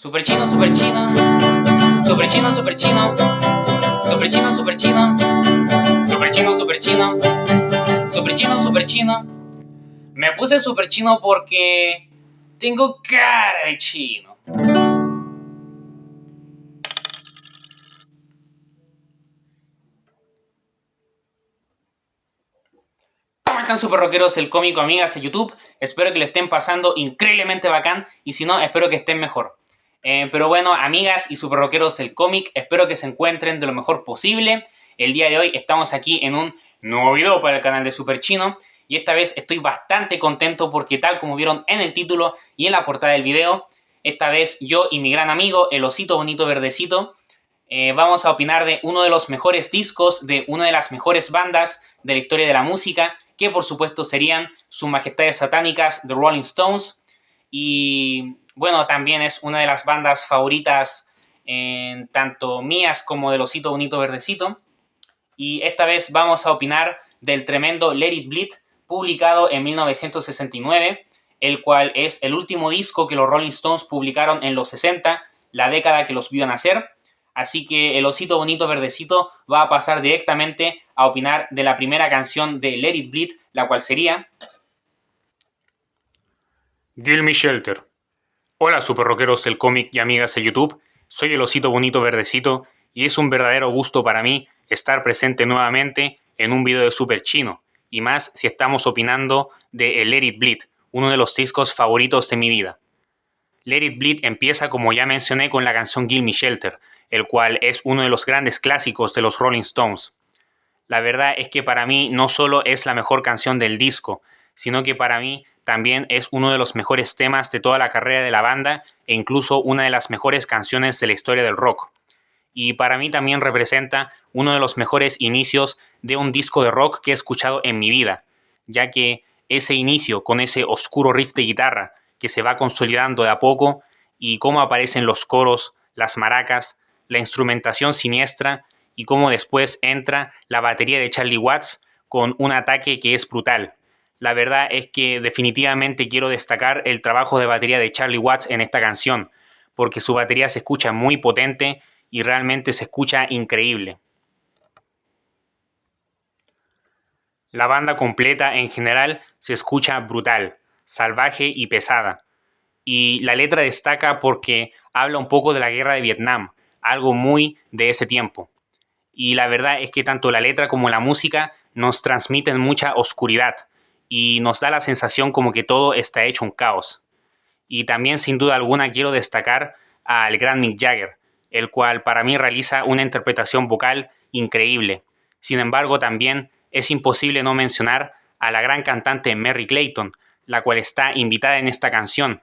Super chino, super chino, super chino, super chino, super chino, super chino, super chino, super chino, super chino, super chino. Me puse super chino porque tengo cara de chino. ¿Cómo están super rockeros, el cómico, amigas de YouTube? Espero que lo estén pasando increíblemente bacán y si no, espero que estén mejor. Pero bueno, amigas y super rockeros el cómic, espero que se encuentren de lo mejor posible. El día de hoy estamos aquí en un nuevo video para el canal de Super Chino y esta vez estoy bastante contento porque tal como vieron en el título y en la portada del video, esta vez yo y mi gran amigo, el osito bonito verdecito, vamos a opinar de uno de los mejores discos de una de las mejores bandas de la historia de la música, que por supuesto serían Sus Majestades Satánicas, The Rolling Stones. Y bueno, también es una de las bandas favoritas tanto mías como del osito bonito verdecito. Y esta vez vamos a opinar del tremendo Let It Bleed, publicado en 1969, el cual es el último disco que los Rolling Stones publicaron en los 60, la década que los vio nacer. Así que el osito bonito verdecito va a pasar directamente a opinar de la primera canción de Let It Bleed, la cual sería Gimme Shelter. Hola super rockeros del cómic y amigas de YouTube, soy el osito bonito verdecito y es un verdadero gusto para mí estar presente nuevamente en un video de Super Chino, y más si estamos opinando de Let It Bleed, uno de los discos favoritos de mi vida. Let It Bleed empieza, como ya mencioné, con la canción Gimme Shelter, el cual es uno de los grandes clásicos de los Rolling Stones. La verdad es que para mí no solo es la mejor canción del disco, sino que para mí también es uno de los mejores temas de toda la carrera de la banda e incluso una de las mejores canciones de la historia del rock. Y para mí también representa uno de los mejores inicios de un disco de rock que he escuchado en mi vida, ya que ese inicio con ese oscuro riff de guitarra que se va consolidando de a poco y cómo aparecen los coros, las maracas, la instrumentación siniestra y cómo después entra la batería de Charlie Watts con un ataque que es brutal. La verdad es que definitivamente quiero destacar el trabajo de batería de Charlie Watts en esta canción, porque su batería se escucha muy potente y realmente se escucha increíble. La banda completa en general se escucha brutal, salvaje y pesada. Y la letra destaca porque habla un poco de la guerra de Vietnam, algo muy de ese tiempo. Y la verdad es que tanto la letra como la música nos transmiten mucha oscuridad y nos da la sensación como que todo está hecho un caos. Y también sin duda alguna quiero destacar al gran Mick Jagger, el cual para mí realiza una interpretación vocal increíble. Sin embargo, también es imposible no mencionar a la gran cantante Merry Clayton, la cual está invitada en esta canción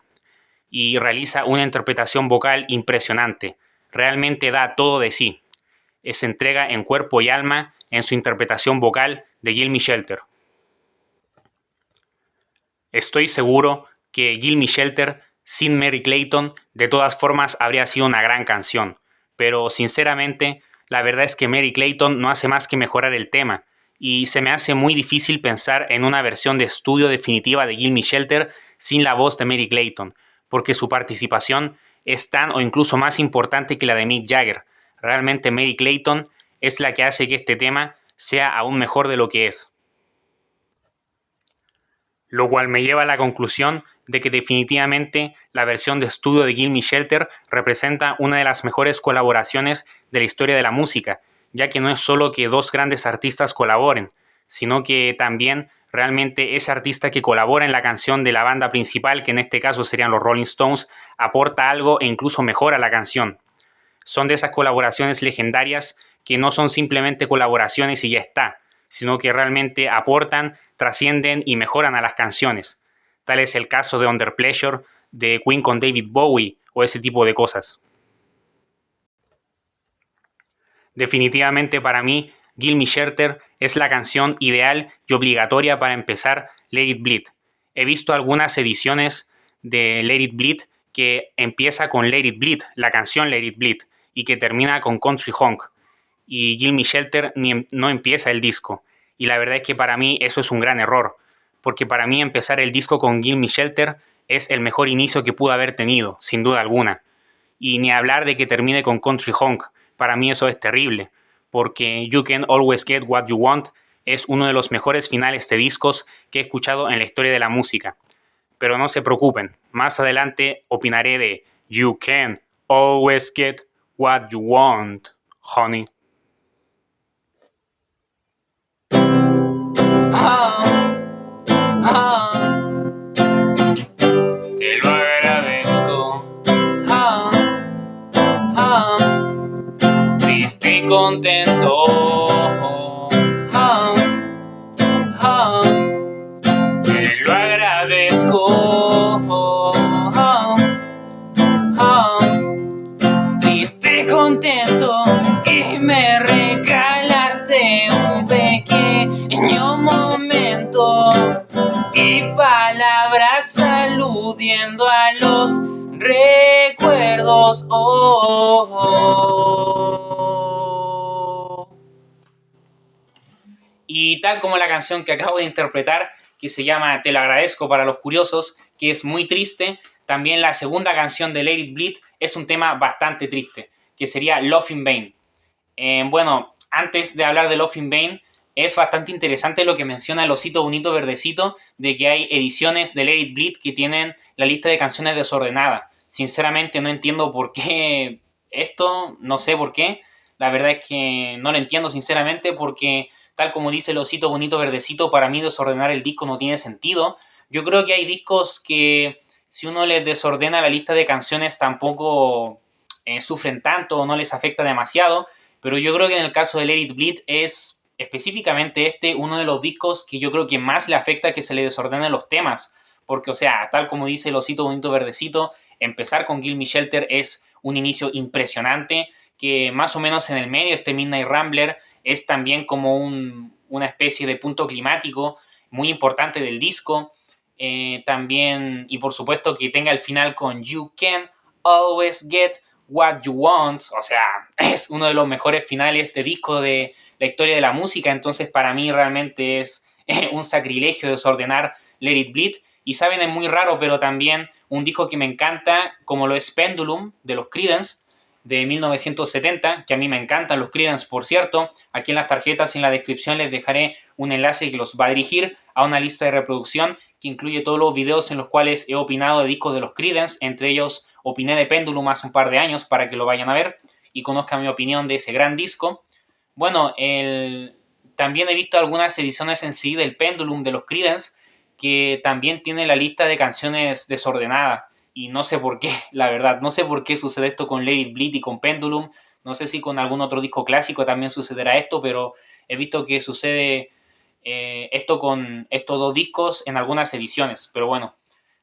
y realiza una interpretación vocal impresionante. Realmente da todo de sí. Se entrega en cuerpo y alma en su interpretación vocal de Gimme Shelter. Estoy seguro que Gimme Shelter sin Merry Clayton de todas formas habría sido una gran canción, pero sinceramente la verdad es que Merry Clayton no hace más que mejorar el tema y se me hace muy difícil pensar en una versión de estudio definitiva de Gimme Shelter sin la voz de Merry Clayton, porque su participación es tan o incluso más importante que la de Mick Jagger. Realmente Merry Clayton es la que hace que este tema sea aún mejor de lo que es. Lo cual me lleva a la conclusión de que definitivamente la versión de estudio de Gimme Shelter representa una de las mejores colaboraciones de la historia de la música, ya que no es solo que dos grandes artistas colaboren, sino que también realmente ese artista que colabora en la canción de la banda principal, que en este caso serían los Rolling Stones, aporta algo e incluso mejora la canción. Son de esas colaboraciones legendarias que no son simplemente colaboraciones y ya está, sino que realmente aportan, trascienden y mejoran a las canciones. Tal es el caso de Under Pleasure, de Queen con David Bowie o ese tipo de cosas. Definitivamente para mí, Gimme Shelter es la canción ideal y obligatoria para empezar Let It Bleed. He visto algunas ediciones de Let It Bleed que empieza con Let It Bleed, la canción Let It Bleed, y que termina con Country Honk. Y Gimme Shelter no empieza el disco. Y la verdad es que para mí eso es un gran error, porque para mí empezar el disco con Gimme Shelter es el mejor inicio que pudo haber tenido, sin duda alguna. Y ni hablar de que termine con Country Honk. Para mí eso es terrible, porque You Can Always Get What You Want es uno de los mejores finales de discos que he escuchado en la historia de la música. Pero no se preocupen, más adelante opinaré de You Can Always Get What You Want, honey. Te lo agradezco. Triste y contento. Te lo agradezco. Triste y contento. Y me regalaste un pequeño momento y palabras aludiendo a los recuerdos. Y tal como la canción que acabo de interpretar, que se llama Te lo agradezco para los curiosos, que es muy triste, también la segunda canción de Let It Bleed es un tema bastante triste, que sería Love in Vain. Bueno, antes de hablar de Love in Vain, es bastante interesante lo que menciona el osito bonito verdecito, de que hay ediciones de Let It Bleed que tienen la lista de canciones desordenada. Sinceramente no entiendo por qué esto, no sé por qué. La verdad es que no lo entiendo sinceramente porque, tal como dice el osito bonito verdecito, para mí desordenar el disco no tiene sentido. Yo creo que hay discos que si uno les desordena la lista de canciones tampoco sufren tanto o no les afecta demasiado, pero yo creo que en el caso de Let It Bleed es específicamente uno de los discos que yo creo que más le afecta que se le desordenen los temas, porque o sea, tal como dice el osito bonito verdecito, empezar con Give Me Shelter es un inicio impresionante, que más o menos en el medio este Midnight Rambler es también como una especie de punto climático muy importante del disco. También, y por supuesto que tenga el final con You Can Always Get What You Want, o sea, es uno de los mejores finales de disco de la historia de la música, entonces para mí realmente es un sacrilegio desordenar Let It Bleed. Y saben, es muy raro, pero también un disco que me encanta, como lo es Pendulum, de los Creedence, de 1970, que a mí me encantan los Creedence, por cierto. Aquí en las tarjetas y en la descripción les dejaré un enlace que los va a dirigir a una lista de reproducción que incluye todos los videos en los cuales he opinado de discos de los Creedence. Entre ellos opiné de Pendulum hace un par de años para que lo vayan a ver y conozcan mi opinión de ese gran disco. Bueno, también he visto algunas ediciones en sí del Pendulum de los Creedence que también tiene la lista de canciones desordenada. Y no sé por qué, la verdad. No sé por qué sucede esto con Let It Bleed y con Pendulum. No sé si con algún otro disco clásico también sucederá esto, pero he visto que sucede esto con estos dos discos en algunas ediciones. Pero bueno,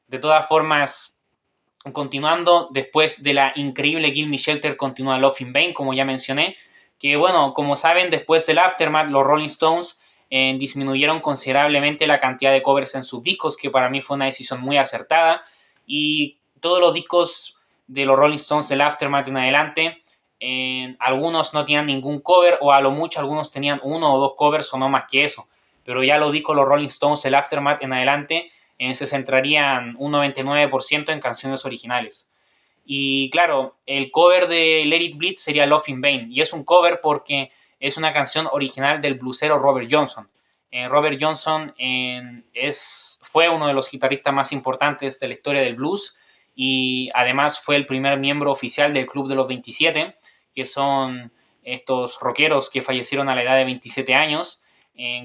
de todas formas, continuando, después de la increíble Give Me Shelter continúa Love in Vain, como ya mencioné. Que bueno, como saben, después del Aftermath, los Rolling Stones disminuyeron considerablemente la cantidad de covers en sus discos, que para mí fue una decisión muy acertada. Y todos los discos de los Rolling Stones del Aftermath en adelante, algunos no tenían ningún cover, o a lo mucho algunos tenían uno o dos covers o no más que eso. Pero ya los discos de los Rolling Stones del Aftermath en adelante se centrarían un 99% en canciones originales. Y claro, el cover de Let It Bleed sería Love in Vain. Y es un cover porque es una canción original del bluesero Robert Johnson. Robert Johnson fue uno de los guitarristas más importantes de la historia del blues y además fue el primer miembro oficial del Club de los 27, que son estos rockeros que fallecieron a la edad de 27 años,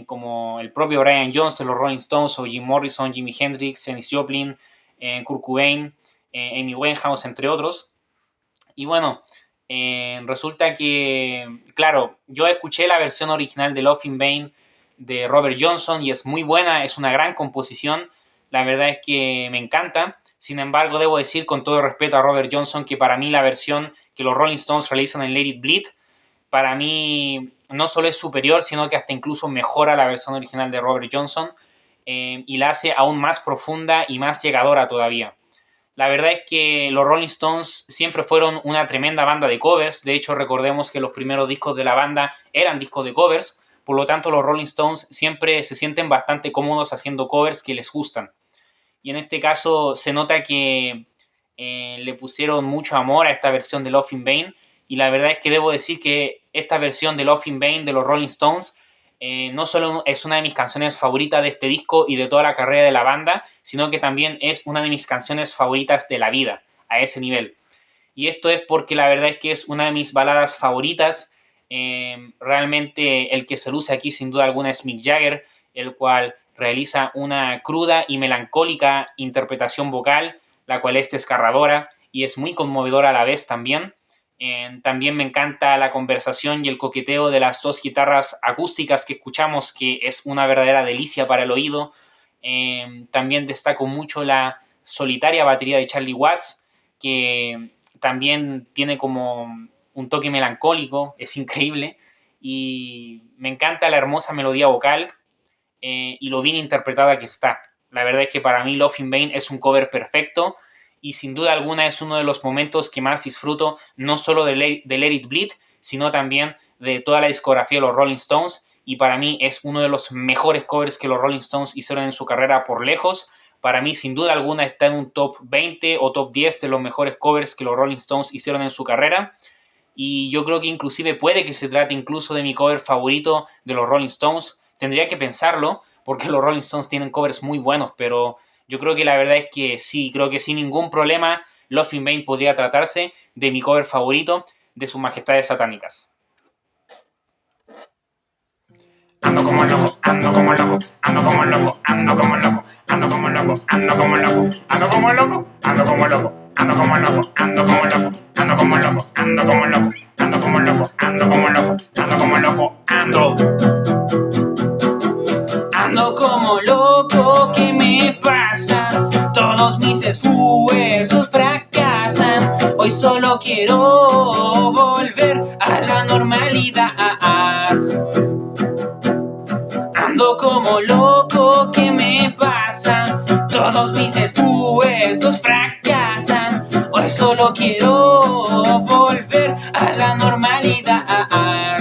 como el propio Brian Jones de los Rolling Stones, o Jim Morrison, Jimi Hendrix, Janis Joplin, Kurt Cobain, Amy Winehouse, entre otros. Y bueno, resulta que, claro, yo escuché la versión original de Love in Vain de Robert Johnson y es muy buena, es una gran composición, la verdad es que me encanta. Sin embargo, debo decir con todo respeto a Robert Johnson que para mí la versión que los Rolling Stones realizan en Let It Bleed, para mí no solo es superior, sino que hasta incluso mejora la versión original de Robert Johnson y la hace aún más profunda y más llegadora todavía. La verdad es que los Rolling Stones siempre fueron una tremenda banda de covers. De hecho, recordemos que los primeros discos de la banda eran discos de covers. Por lo tanto, los Rolling Stones siempre se sienten bastante cómodos haciendo covers que les gustan. Y en este caso se nota que le pusieron mucho amor a esta versión de Love in Vain, y la verdad es que debo decir que esta versión de Love in Vain de los Rolling Stones no solo es una de mis canciones favoritas de este disco y de toda la carrera de la banda, sino que también es una de mis canciones favoritas de la vida, a ese nivel. Y esto es porque la verdad es que es una de mis baladas favoritas. Realmente el que se luce aquí sin duda alguna es Mick Jagger, el cual realiza una cruda y melancólica interpretación vocal, la cual es desgarradora y es muy conmovedora a la vez también. También me encanta la conversación y el coqueteo de las dos guitarras acústicas que escuchamos, que es una verdadera delicia para el oído. También destaco mucho la solitaria batería de Charlie Watts, que también tiene como un toque melancólico, es increíble. Y me encanta la hermosa melodía vocal y lo bien interpretada que está. La verdad es que para mí Love in Vain es un cover perfecto y sin duda alguna es uno de los momentos que más disfruto, no solo de Let It Bleed, sino también de toda la discografía de los Rolling Stones, y para mí es uno de los mejores covers que los Rolling Stones hicieron en su carrera por lejos. Para mí sin duda alguna está en un top 20 o top 10 de los mejores covers que los Rolling Stones hicieron en su carrera, y yo creo que inclusive puede que se trate incluso de mi cover favorito de los Rolling Stones. Tendría que pensarlo, porque los Rolling Stones tienen covers muy buenos, pero yo creo que la verdad es que sí, creo que sin ningún problema Love in Vain podría tratarse de mi cover favorito de Sus Majestades Satánicas. Ando como loco, ando como loco, ando como loco, ando como loco, ando como loco, ando como loco, ando como loco, ando como loco, ando como loco, ando como loco, ando como loco, ando como loco, ando como loco, ando como loco, ando como loco, ando. Ando como loco, ¿qué me pasa? Todos mis esfuerzos fracasan. Hoy solo quiero volver a la normalidad. Ando como loco, ¿qué me pasa? Todos mis esfuerzos fracasan. Hoy solo quiero volver a la normalidad.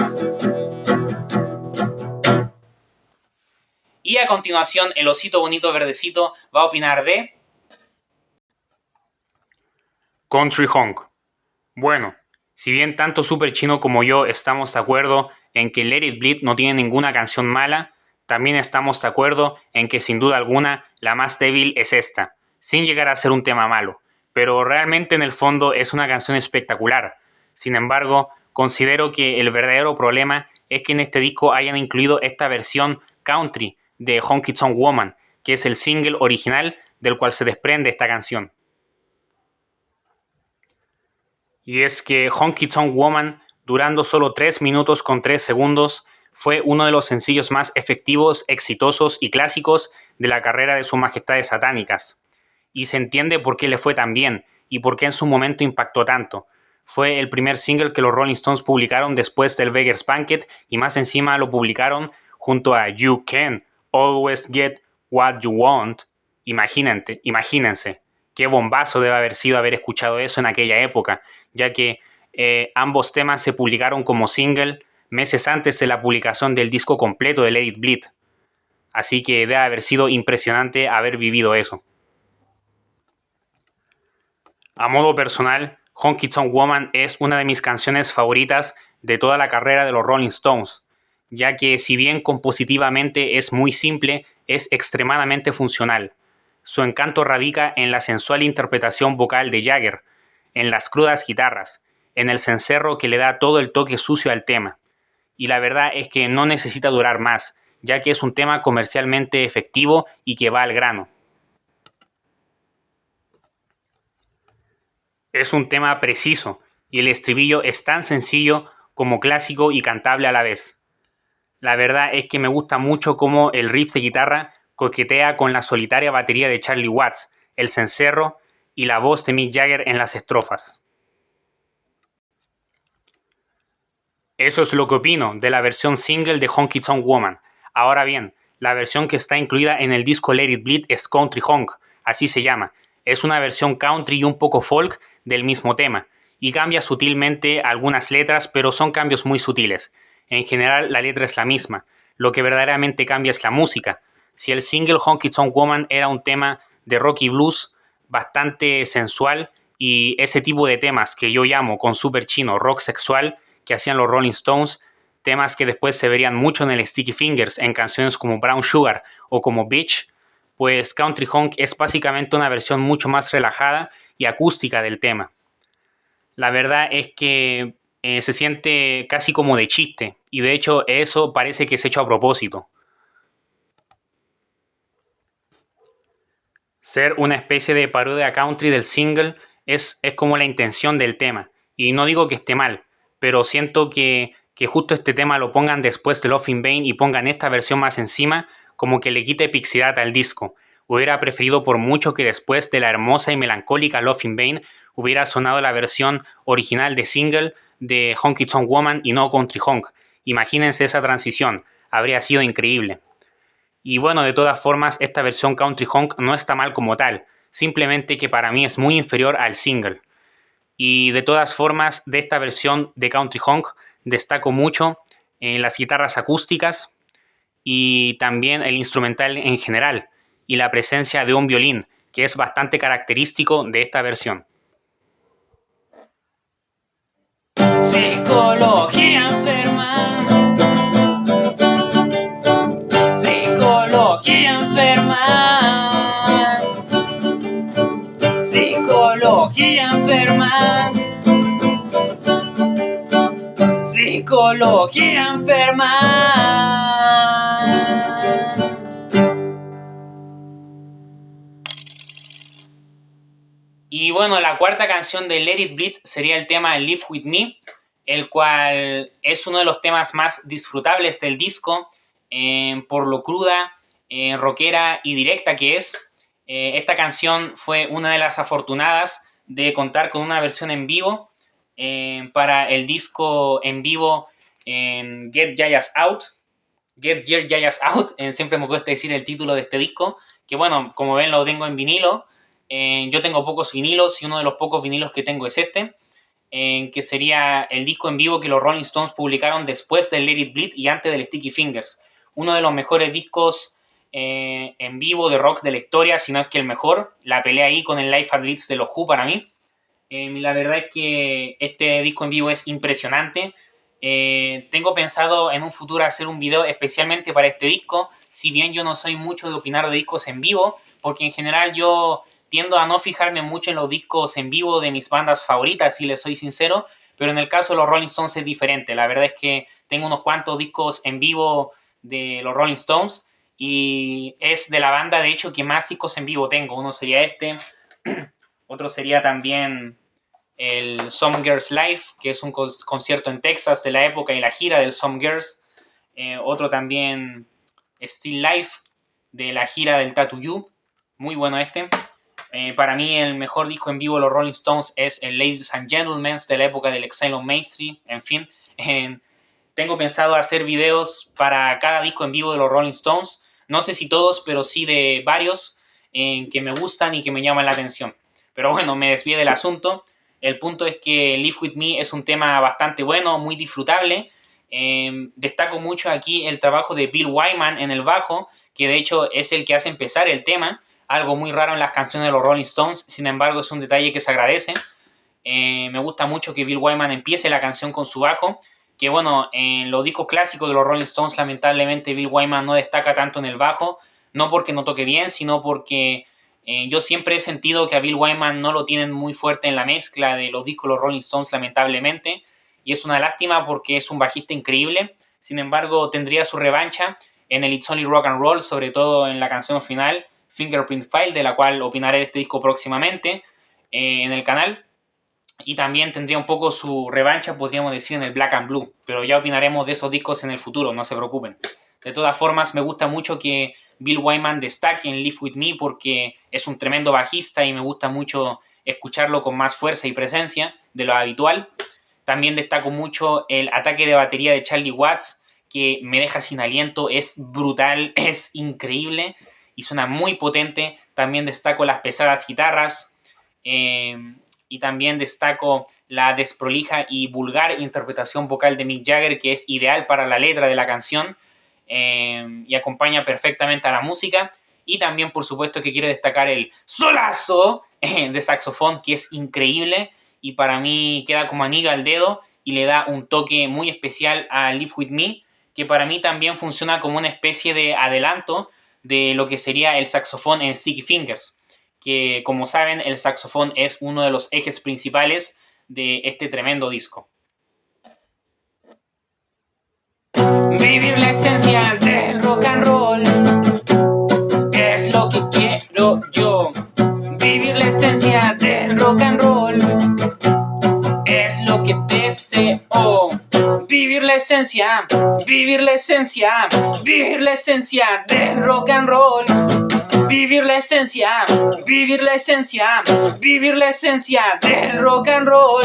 Y a continuación, el osito bonito verdecito va a opinar de Country Honk. Bueno, si bien tanto Super Chino como yo estamos de acuerdo en que Let It Bleed no tiene ninguna canción mala, también estamos de acuerdo en que sin duda alguna la más débil es esta, sin llegar a ser un tema malo, pero realmente en el fondo es una canción espectacular. Sin embargo, considero que el verdadero problema es que en este disco hayan incluido esta versión country de Honky Tonk Woman, que es el single original del cual se desprende esta canción. Y es que Honky Tonk Woman, durando solo 3 minutos con 3 segundos, fue uno de los sencillos más efectivos, exitosos y clásicos de la carrera de Sus Majestades Satánicas. Y se entiende por qué le fue tan bien y por qué en su momento impactó tanto. Fue el primer single que los Rolling Stones publicaron después del Beggar's Banquet, y más encima lo publicaron junto a You Can Always Get What You Want. Imagínense qué bombazo debe haber sido haber escuchado eso en aquella época, ya que ambos temas se publicaron como single meses antes de la publicación del disco completo de Let It Bleed. Así que debe haber sido impresionante haber vivido eso. A modo personal, Honky Tonk Woman es una de mis canciones favoritas de toda la carrera de los Rolling Stones, ya que si bien compositivamente es muy simple, es extremadamente funcional. Su encanto radica en la sensual interpretación vocal de Jagger, en las crudas guitarras, en el cencerro que le da todo el toque sucio al tema. Y la verdad es que no necesita durar más, ya que es un tema comercialmente efectivo y que va al grano. Es un tema preciso, y el estribillo es tan sencillo como clásico y cantable a la vez. La verdad es que me gusta mucho cómo el riff de guitarra coquetea con la solitaria batería de Charlie Watts, el cencerro y la voz de Mick Jagger en las estrofas. Eso es lo que opino de la versión single de Honky Tonk Woman. Ahora bien, la versión que está incluida en el disco Let It Bleed es Country Honk, así se llama. Es una versión country y un poco folk del mismo tema, y cambia sutilmente algunas letras, pero son cambios muy sutiles. En general la letra es la misma, lo que verdaderamente cambia es la música. Si el single Honky Tonk Woman era un tema de rock y blues bastante sensual, y ese tipo de temas que yo llamo con super chino rock sexual que hacían los Rolling Stones, temas que después se verían mucho en el Sticky Fingers, en canciones como Brown Sugar o como Bitch, pues Country Honk es básicamente una versión mucho más relajada y acústica del tema. La verdad es que se siente casi como de chiste, y de hecho eso parece que es hecho a propósito. Ser una especie de parodia country del single es como la intención del tema. Y no digo que esté mal, pero siento que justo este tema lo pongan después de Love in Vain y pongan esta versión más encima, como que le quite epicidad al disco. Hubiera preferido por mucho que después de la hermosa y melancólica Love in Vain hubiera sonado la versión original de single de Honky Tonk Woman y no Country Honk. Imagínense esa transición, habría sido increíble. Y bueno, de todas formas, esta versión Country Honk no está mal como tal, simplemente que para mí es muy inferior al single. Y de todas formas, de esta versión de Country Honk destaco mucho las guitarras acústicas y también el instrumental en general, y la presencia de un violín, que es bastante característico de esta versión. Psicología enferma. Psicología enferma. Psicología enferma. Psicología enferma. Y bueno, la cuarta canción de Let It Bleed sería el tema Live With Me, el cual es uno de los temas más disfrutables del disco, por lo cruda, rockera y directa que es. Esta canción fue una de las afortunadas de contar con una versión en vivo para el disco en vivo en Get Jayas Out. Get Your Jayas Out, siempre me cuesta decir el título de este disco, que bueno, como ven lo tengo en vinilo. Yo tengo pocos vinilos y uno de los pocos vinilos que tengo es este, que sería el disco en vivo que los Rolling Stones publicaron después del Let It Bleed y antes del Sticky Fingers. Uno de los mejores discos en vivo de rock de la historia, si no es que el mejor. La pelea ahí con el Live at Leeds de los Who para mí. La verdad es que este disco en vivo es impresionante. Tengo pensado en un futuro hacer un video especialmente para este disco, si bien yo no soy mucho de opinar de discos en vivo, porque en general yo tiendo a no fijarme mucho en los discos en vivo de mis bandas favoritas, si les soy sincero, pero en el caso de los Rolling Stones es diferente. La verdad es que tengo unos cuantos discos en vivo de los Rolling Stones y es de la banda, de hecho, que más discos en vivo tengo. Uno sería este, otro sería también el Some Girls Live, que es un concierto en Texas de la época y la gira del Some Girls. Otro también Still Life, de la gira del Tattoo You. Muy bueno este. Para mí el mejor disco en vivo de los Rolling Stones es el Ladies and Gentlemen de la época del Exile on Main Street. En fin, tengo pensado hacer videos para cada disco en vivo de los Rolling Stones. No sé si todos, pero sí de varios que me gustan y que me llaman la atención. Pero bueno, me desvié del asunto. El punto es que Live With Me es un tema bastante bueno, muy disfrutable. Destaco mucho aquí el trabajo de Bill Wyman en el bajo, que de hecho es el que hace empezar el tema. Algo muy raro en las canciones de los Rolling Stones, sin embargo es un detalle que se agradece. Me gusta mucho que Bill Wyman empiece la canción con su bajo, que bueno, en los discos clásicos de los Rolling Stones lamentablemente Bill Wyman no destaca tanto en el bajo, no porque no toque bien, sino porque yo siempre he sentido que a Bill Wyman no lo tienen muy fuerte en la mezcla de los discos de los Rolling Stones lamentablemente, y es una lástima porque es un bajista increíble. Sin embargo, tendría su revancha en el It's Only Rock and Roll, sobre todo en la canción final Fingerprint File, de la cual opinaré de este disco próximamente en el canal. Y también tendría un poco su revancha, podríamos decir, en el Black and Blue. Pero ya opinaremos de esos discos en el futuro, no se preocupen. De todas formas, me gusta mucho que Bill Wyman destaque en Live With Me porque es un tremendo bajista y me gusta mucho escucharlo con más fuerza y presencia de lo habitual. También destaco mucho el ataque de batería de Charlie Watts, que me deja sin aliento, es brutal, es increíble y suena muy potente. También destaco las pesadas guitarras y también destaco la desprolija y vulgar interpretación vocal de Mick Jagger, que es ideal para la letra de la canción y acompaña perfectamente a la música. Y también, por supuesto, que quiero destacar el solazo de saxofón que es increíble y para mí queda como anillo al dedo y le da un toque muy especial a Live With Me, que para mí también funciona como una especie de adelanto de lo que sería el saxofón en Sticky Fingers, que como saben el saxofón es uno de los ejes principales de este tremendo disco. Vivir la esencia del rock and roll es lo que quiero yo. Vivir la esencia del rock and roll es lo que deseo. Vivir la esencia, vivir la esencia, vivir la esencia del rock and roll. Vivir la esencia, vivir la esencia, vivir la esencia del rock and roll.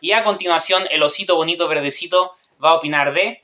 Y a continuación el osito bonito verdecito va a opinar de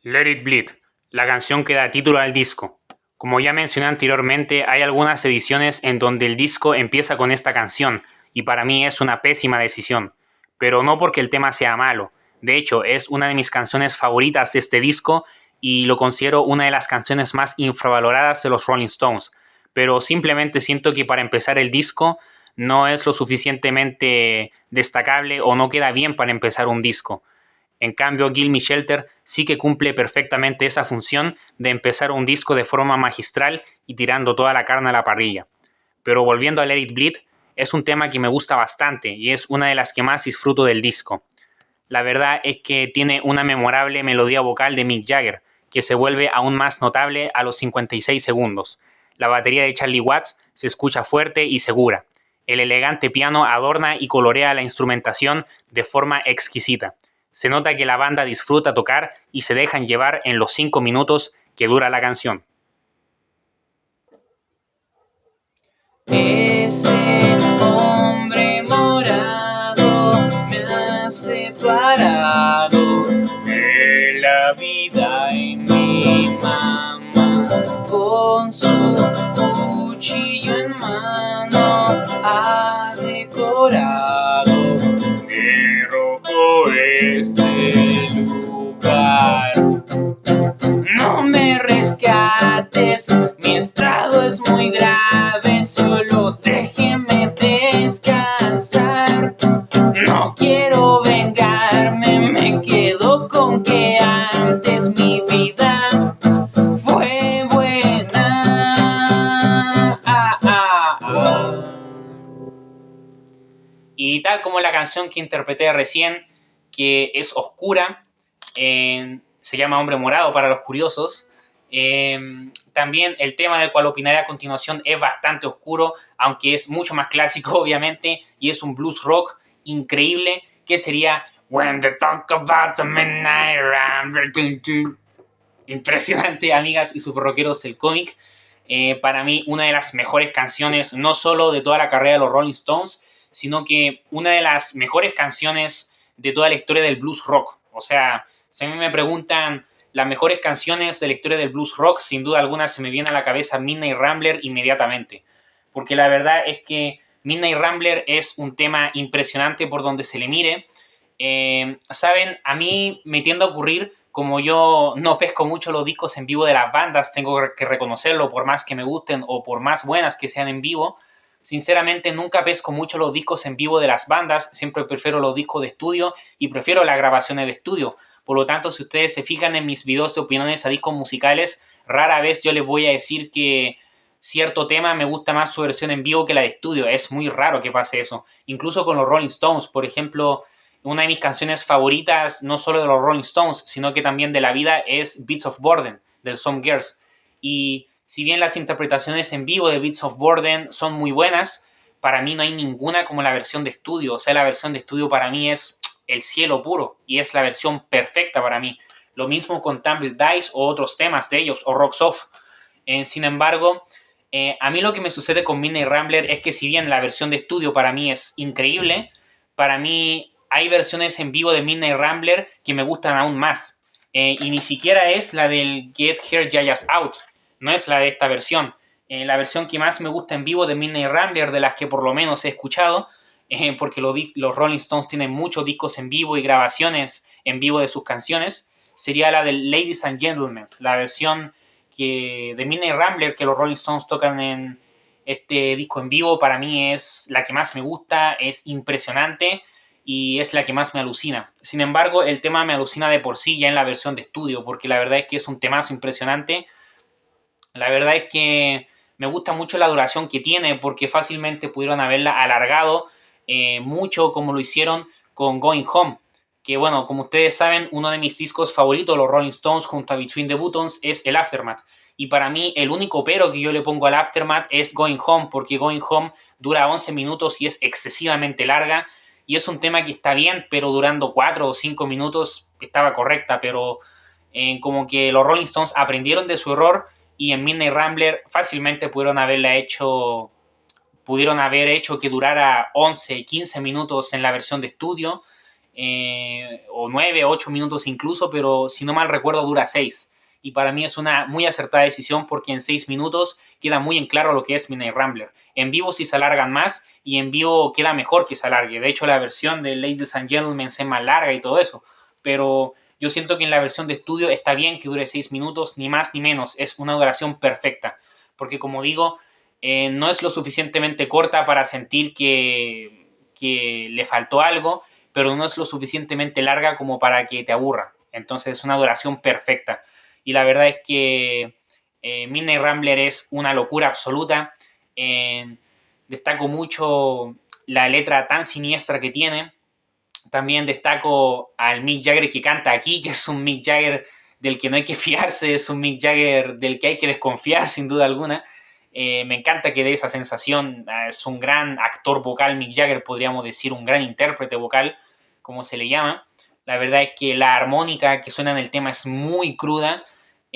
Let It Bleed, la canción que da título al disco. Como ya mencioné anteriormente, hay algunas ediciones en donde el disco empieza con esta canción, y para mí es una pésima decisión. Pero no porque el tema sea malo. De hecho, es una de mis canciones favoritas de este disco y lo considero una de las canciones más infravaloradas de los Rolling Stones. Pero simplemente siento que para empezar el disco no es lo suficientemente destacable o no queda bien para empezar un disco. En cambio, Gimme Me Shelter sí que cumple perfectamente esa función de empezar un disco de forma magistral y tirando toda la carne a la parrilla. Pero volviendo a Let It Bleed, es un tema que me gusta bastante y es una de las que más disfruto del disco. La verdad es que tiene una memorable melodía vocal de Mick Jagger, que se vuelve aún más notable a los 56 segundos. La batería de Charlie Watts se escucha fuerte y segura. El elegante piano adorna y colorea la instrumentación de forma exquisita. Se nota que la banda disfruta tocar y se dejan llevar en los 5 minutos que dura la canción. Ese hombre morado me ha separado de la vida en mi mamá. Con su cuchillo en mano ha decorado de rojo este lugar. No me rescates, mi estado es muy grave, solo déjeme descansar. No quiero vengarme, me quedo con que antes mi vida fue buena. Y tal como la canción que interpreté recién, que es oscura, se llama Hombre Morado para los curiosos. También el tema del cual opinaré a continuación es bastante oscuro, aunque es mucho más clásico obviamente, y es un blues rock increíble, que sería When They Talk About the Midnight Rambler. Impresionante, amigas y super rockeros del cómic. Para mí una de las mejores canciones, no solo de toda la carrera de los Rolling Stones, sino que una de las mejores canciones de toda la historia del blues rock. O sea, si a mí me preguntan las mejores canciones de la historia del blues rock, sin duda alguna se me viene a la cabeza Midnight Rambler inmediatamente. Porque la verdad es que Midnight Rambler es un tema impresionante por donde se le mire. Saben, a mí me tiende a ocurrir, como yo no pesco mucho los discos en vivo de las bandas, tengo que reconocerlo, por más que me gusten o por más buenas que sean en vivo, sinceramente nunca pesco mucho los discos en vivo de las bandas, siempre prefiero los discos de estudio y prefiero las grabaciones de estudio. Por lo tanto, si ustedes se fijan en mis videos de opiniones a discos musicales, rara vez yo les voy a decir que cierto tema me gusta más su versión en vivo que la de estudio. Es muy raro que pase eso. Incluso con los Rolling Stones, por ejemplo, una de mis canciones favoritas, no solo de los Rolling Stones, sino que también de la vida, es Beats of Burden, del Some Girls. Y si bien las interpretaciones en vivo de Beats of Burden son muy buenas, para mí no hay ninguna como la versión de estudio. O sea, la versión de estudio para mí es el cielo puro y es la versión perfecta para mí. Lo mismo con Tumble Dice o otros temas de ellos, o Rocks Off. Sin embargo, a mí lo que me sucede con Midnight Rambler es que si bien la versión de estudio para mí es increíble, para mí hay versiones en vivo de Midnight Rambler que me gustan aún más. Y ni siquiera es la del Get Here Jaya's Out, no es la de esta versión. La versión que más me gusta en vivo de Midnight Rambler, de las que por lo menos he escuchado, porque los Rolling Stones tienen muchos discos en vivo y grabaciones en vivo de sus canciones, sería la de Ladies and Gentlemen, la versión de Midnight Rambler que los Rolling Stones tocan en este disco en vivo, para mí es la que más me gusta, es impresionante y es la que más me alucina. Sin embargo, el tema me alucina de por sí ya en la versión de estudio, porque la verdad es que es un temazo impresionante. La verdad es que me gusta mucho la duración que tiene, porque fácilmente pudieron haberla alargado mucho como lo hicieron con Going Home. Que bueno, como ustedes saben, uno de mis discos favoritos, los Rolling Stones, junto a Between the Buttons, es el Aftermath. Y para mí el único pero que yo le pongo al Aftermath es Going Home, porque Going Home dura 11 minutos y es excesivamente larga. Y es un tema que está bien, pero durando 4 o 5 minutos estaba correcta, pero como que los Rolling Stones aprendieron de su error y en Midnight Rambler fácilmente pudieron haber hecho que durara 11, 15 minutos en la versión de estudio, o 9, 8 minutos incluso, pero si no mal recuerdo dura 6. Y para mí es una muy acertada decisión porque en 6 minutos queda muy en claro lo que es Midnight Rambler. En vivo sí se alargan más y en vivo queda mejor que se alargue. De hecho, la versión de Ladies and Gentlemen es más larga y todo eso. Pero yo siento que en la versión de estudio está bien que dure 6 minutos, ni más ni menos. Es una duración perfecta. Porque como digo, no es lo suficientemente corta para sentir que le faltó algo, pero no es lo suficientemente larga como para que te aburra. Entonces es una duración perfecta. Y la verdad es que Midnight Rambler es una locura absoluta. Destaco mucho la letra tan siniestra que tiene. También destaco al Mick Jagger que canta aquí, que es un Mick Jagger del que no hay que fiarse, es un Mick Jagger del que hay que desconfiar sin duda alguna. Me encanta que dé esa sensación. Es un gran actor vocal, Mick Jagger, podríamos decir, un gran intérprete vocal, como se le llama. La verdad es que la armónica que suena en el tema es muy cruda,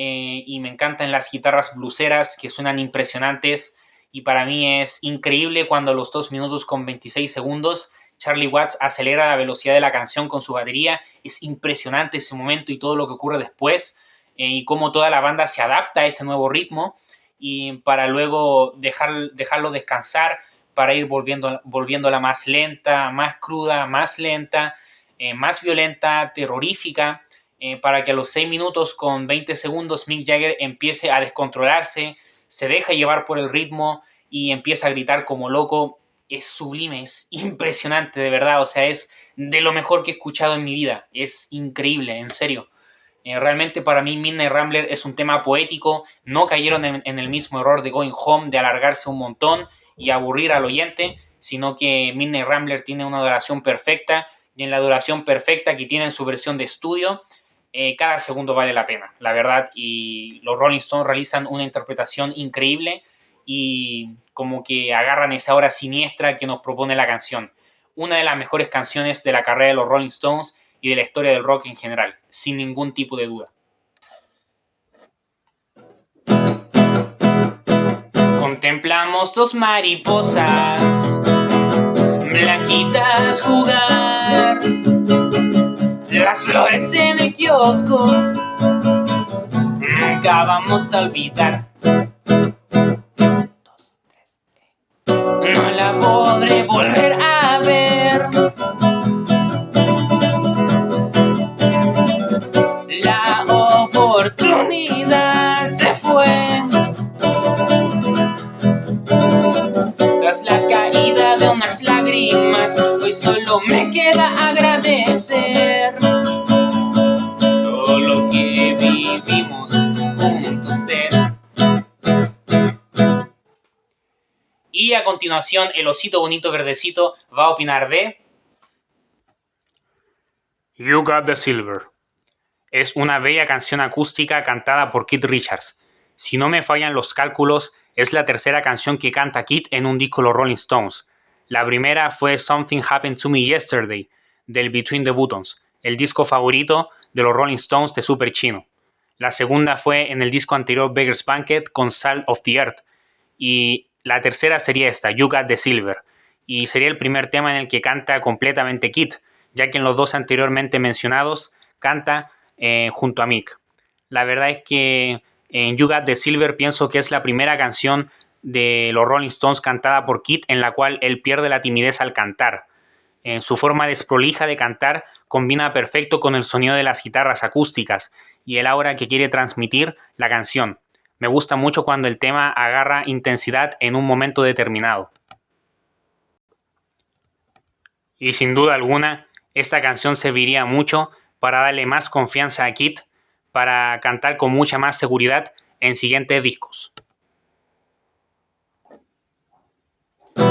y me encantan las guitarras blueseras que suenan impresionantes, y para mí es increíble cuando a los 2 minutos con 26 segundos Charlie Watts acelera la velocidad de la canción con su batería. Es impresionante ese momento y todo lo que ocurre después, y cómo toda la banda se adapta a ese nuevo ritmo y para luego dejarlo descansar para ir volviéndola más lenta, más cruda, más lenta, más violenta, terrorífica, para que a los 6 minutos con 20 segundos Mick Jagger empiece a descontrolarse, se deja llevar por el ritmo y empieza a gritar como loco. Es sublime, es impresionante, de verdad. O sea, es de lo mejor que he escuchado en mi vida. Es increíble, en serio. Realmente para mí Midnight Rambler es un tema poético. No cayeron en el mismo error de Going Home, de alargarse un montón y aburrir al oyente, sino que Midnight Rambler tiene una duración perfecta, y en la duración perfecta que tiene en su versión de estudio, cada segundo vale la pena, la verdad. Y los Rolling Stones realizan una interpretación increíble y como que agarran esa hora siniestra que nos propone la canción. Una de las mejores canciones de la carrera de los Rolling Stones y de la historia del rock en general, sin ningún tipo de duda. Contemplamos dos mariposas blanquitas jugar, las flores en el kiosco nunca vamos a olvidar. No la podré volver a ver. La oportunidad se fue tras la caída de unas lágrimas. Hoy solo me queda agradecer todo lo que vivimos juntos. Y a continuación el osito bonito verdecito va a opinar de You Got the Silver. Es una bella canción acústica cantada por Keith Richards. Si no me fallan los cálculos, es la tercera canción que canta Keith en un disco de los Rolling Stones. La primera fue Something Happened to Me Yesterday, del Between the Buttons, el disco favorito de los Rolling Stones de Super Chino. La segunda fue en el disco anterior Beggar's Banquet con Salt of the Earth. Y la tercera sería esta, You Got the Silver. Y sería el primer tema en el que canta completamente Keith, ya que en los dos anteriormente mencionados canta junto a Mick. La verdad es que en You Got the Silver pienso que es la primera canción de los Rolling Stones cantada por Keith en la cual él pierde la timidez al cantar. Su forma desprolija de cantar combina perfecto con el sonido de las guitarras acústicas y el aura que quiere transmitir la canción. Me gusta mucho cuando el tema agarra intensidad en un momento determinado. Y sin duda alguna, esta canción serviría mucho para darle más confianza a Kid para cantar con mucha más seguridad en siguientes discos.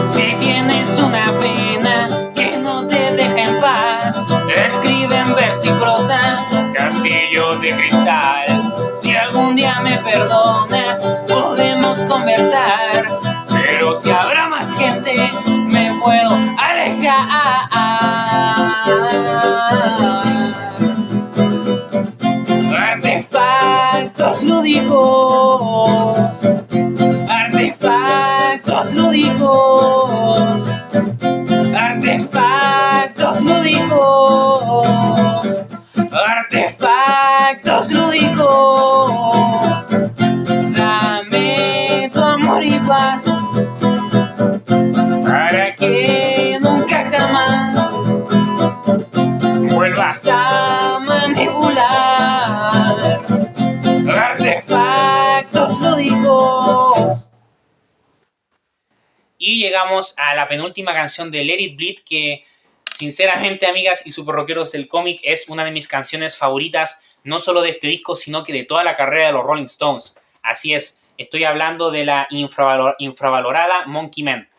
Si tienes una pena que no te deja en paz, escribe en verso y prosa, castillo de cristal. Si algún día me perdonas, podemos conversar, pero si habrá más gente, me puedo alejar. Artefactos lúdicos, artefactos lúdicos, artefactos lúdicos, artefactos lúdicos. Dame tu amor y paz para que nunca jamás vuelvas a manipular. Artefactos lúdicos. Y llegamos a la penúltima canción de Let It Bleed, que sinceramente, amigas y super rockeros del cómic, es una de mis canciones favoritas, no solo de este disco, sino que de toda la carrera de los Rolling Stones. Así es, estoy hablando de la infravalorada Monkey Man.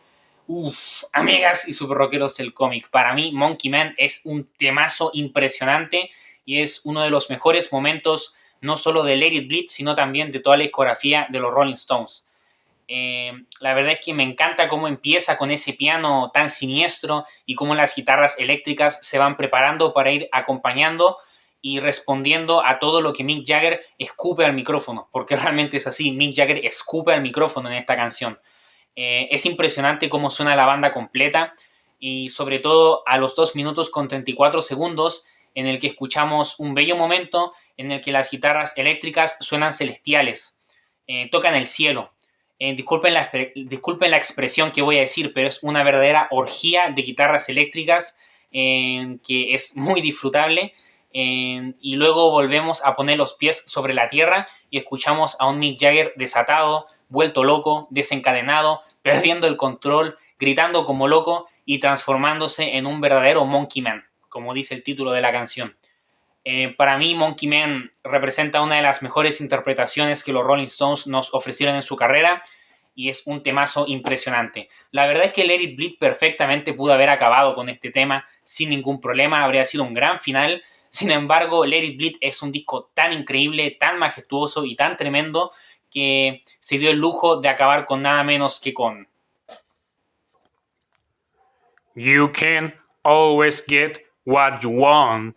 Amigas y super rockeros del cómic, para mí Monkey Man es un temazo impresionante y es uno de los mejores momentos no solo de Let It Bleed, sino también de toda la discografía de los Rolling Stones. La verdad es que me encanta cómo empieza con ese piano tan siniestro y cómo las guitarras eléctricas se van preparando para ir acompañando y respondiendo a todo lo que Mick Jagger escupe al micrófono, porque realmente es así, Mick Jagger escupe al micrófono en esta canción. Es impresionante cómo suena la banda completa y sobre todo a los 2 minutos con 34 segundos en el que escuchamos un bello momento en el que las guitarras eléctricas suenan celestiales, tocan el cielo. Disculpen la expresión que voy a decir, pero es una verdadera orgía de guitarras eléctricas que es muy disfrutable. Y luego volvemos a poner los pies sobre la tierra y escuchamos a un Mick Jagger desatado, vuelto loco, desencadenado, perdiendo el control, gritando como loco y transformándose en un verdadero Monkey Man, como dice el título de la canción. Para mí Monkey Man representa una de las mejores interpretaciones que los Rolling Stones nos ofrecieron en su carrera y es un temazo impresionante. La verdad es que Let It Bleed perfectamente pudo haber acabado con este tema sin ningún problema, habría sido un gran final. Sin embargo, Let It Bleed es un disco tan increíble, tan majestuoso y tan tremendo que se dio el lujo de acabar con nada menos que con You can always get what you want.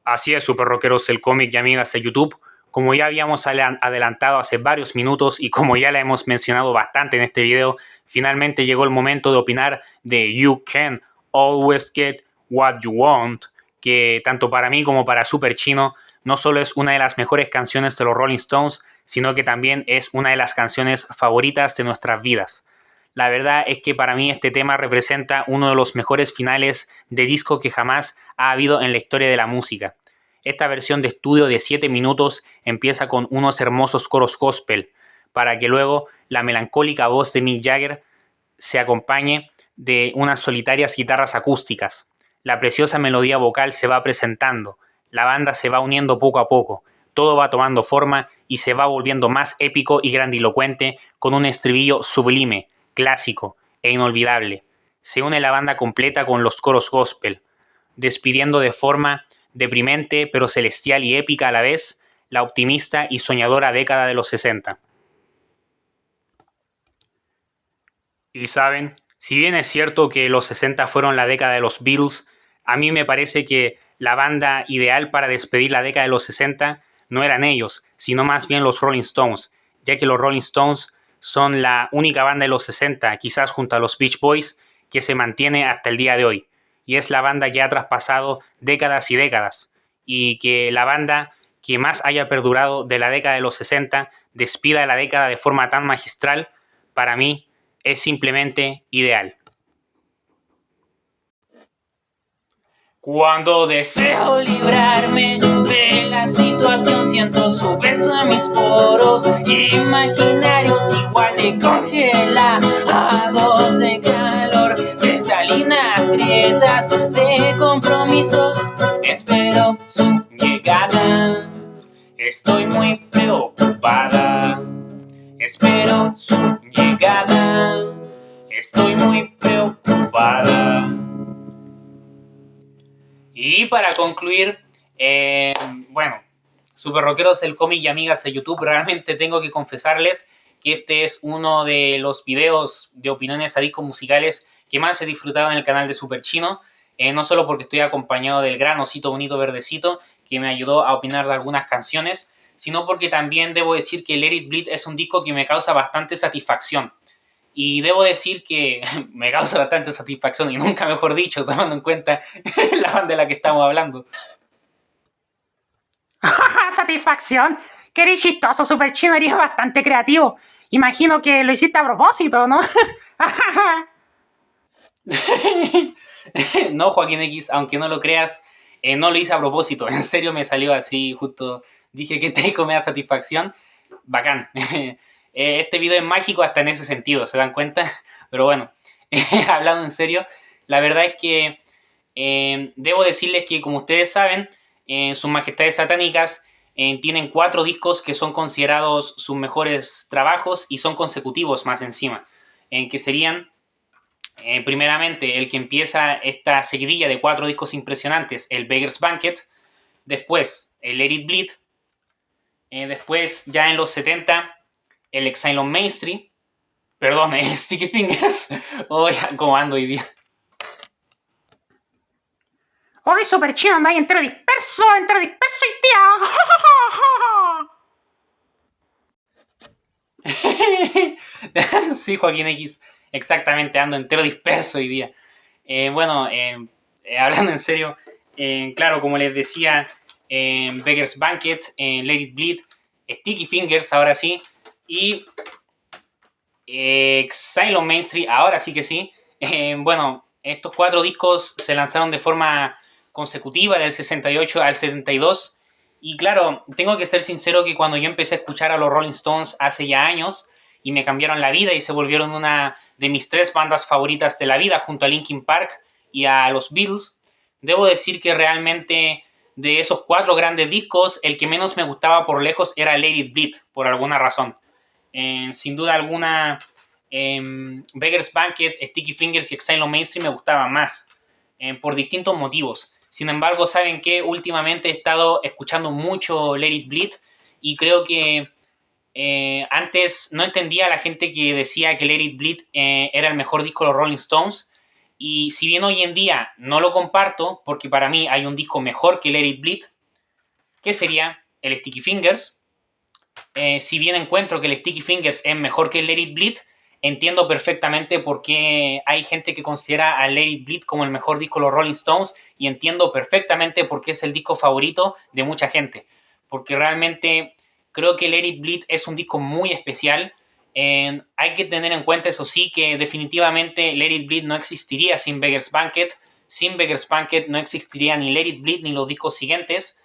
Así es, super rockeros del cómic y amigas de YouTube. Como ya habíamos adelantado hace varios minutos y como ya la hemos mencionado bastante en este video, finalmente llegó el momento de opinar de You Can Always Get What You Want, que tanto para mí como para Super Chino no solo es una de las mejores canciones de los Rolling Stones, sino que también es una de las canciones favoritas de nuestras vidas. La verdad es que para mí este tema representa uno de los mejores finales de disco que jamás ha habido en la historia de la música. Esta versión de estudio de 7 minutos empieza con unos hermosos coros gospel, para que luego la melancólica voz de Mick Jagger se acompañe de unas solitarias guitarras acústicas. La preciosa melodía vocal se va presentando, la banda se va uniendo poco a poco, todo va tomando forma y se va volviendo más épico y grandilocuente con un estribillo sublime, clásico e inolvidable. Se une la banda completa con los coros gospel, despidiendo de forma deprimente pero celestial y épica a la vez la optimista y soñadora década de los 60. Y saben, si bien es cierto que los 60 fueron la década de los Beatles, a mí me parece que la banda ideal para despedir la década de los 60 no eran ellos, sino más bien los Rolling Stones, ya que los Rolling Stones son la única banda de los 60, quizás junto a los Beach Boys, que se mantiene hasta el día de hoy. Y es la banda que ha traspasado décadas y décadas. Y que la banda que más haya perdurado de la década de los 60 despida la década de forma tan magistral, para mí es simplemente ideal. Cuando deseo librarme de la situación, siento su beso en mis poros imaginarios, igual de congelados de calor, cristalinas grietas de compromisos. Espero su llegada, estoy muy preocupada. Espero su llegada, estoy muy preocupada. Y para concluir, bueno, super rockeros el cómic y amigas de YouTube, realmente tengo que confesarles que este es uno de los videos de opiniones a discos musicales que más he disfrutado en el canal de Super Chino, no solo porque estoy acompañado del gran osito bonito verdecito que me ayudó a opinar de algunas canciones, sino porque también debo decir que Let It Bleed es un disco que me causa bastante satisfacción. Y debo decir que me causa bastante satisfacción, y nunca mejor dicho, tomando en cuenta la banda de la que estamos hablando. ¡Satisfacción! Que eres chistoso, Super Chino, eres bastante creativo. Imagino que lo hiciste a propósito, ¿no? No, Joaquín X, aunque no lo creas, no lo hice a propósito. En serio me salió así, justo dije que este disco me da satisfacción. Bacán. Este video es mágico hasta en ese sentido, ¿se dan cuenta? Pero bueno, hablando en serio, la verdad es que debo decirles que, como ustedes saben, sus majestades satánicas tienen 4 discos que son considerados sus mejores trabajos y son consecutivos más encima, que serían primeramente el que empieza esta seguidilla de 4 discos impresionantes, el Beggar's Banquet, después el Let It Bleed, después ya en los 70 el Exile on Main Street, perdón, el Sticky Fingers. Oh, ¿cómo ando hoy día? Hoy Super Chino anda ahí entero disperso y tía. Sí, Joaquín X, exactamente, ando entero disperso hoy día. Bueno, hablando en serio, claro, como les decía, Beggar's Banquet, Let It Bleed, Sticky Fingers, ahora sí, y Exile on Main Street, ahora sí que sí. Bueno, estos 4 discos se lanzaron de forma consecutiva del 68 al 72. Y claro, tengo que ser sincero que cuando yo empecé a escuchar a los Rolling Stones hace ya años y me cambiaron la vida y se volvieron una de mis 3 bandas favoritas de la vida junto a Linkin Park y a los Beatles, debo decir que realmente de esos 4 grandes discos, el que menos me gustaba por lejos era Let It Bleed, por alguna razón. Sin duda alguna, Beggar's Banquet, Sticky Fingers y Exile on Main Street me gustaban más, por distintos motivos. Sin embargo, ¿saben qué? Últimamente he estado escuchando mucho Let It Bleed y creo que antes no entendía a la gente que decía que Let It Bleed era el mejor disco de los Rolling Stones. Y si bien hoy en día no lo comparto, porque para mí hay un disco mejor que Let It Bleed, que sería el Sticky Fingers. Si bien encuentro que el Sticky Fingers es mejor que el Let It Bleed, entiendo perfectamente por qué hay gente que considera a Let It Bleed como el mejor disco de los Rolling Stones, y entiendo perfectamente por qué es el disco favorito de mucha gente. Porque realmente creo que Let It Bleed es un disco muy especial. Hay que tener en cuenta, eso sí, que definitivamente Let It Bleed no existiría sin Beggar's Banquet. Sin Beggar's Banquet no existiría ni Let It Bleed ni los discos siguientes.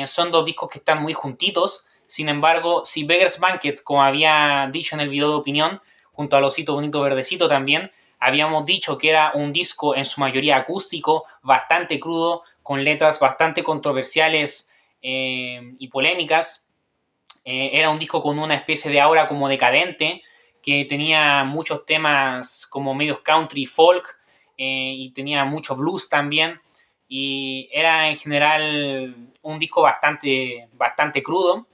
Son 2 discos que están muy juntitos. Sin embargo, si Beggar's Banquet, como había dicho en el video de opinión, junto al osito bonito verdecito también, habíamos dicho que era un disco en su mayoría acústico, bastante crudo, con letras bastante controversiales y polémicas. Era un disco con una especie de aura como decadente, que tenía muchos temas como medios country y folk, y tenía mucho blues también, y era en general un disco bastante crudo.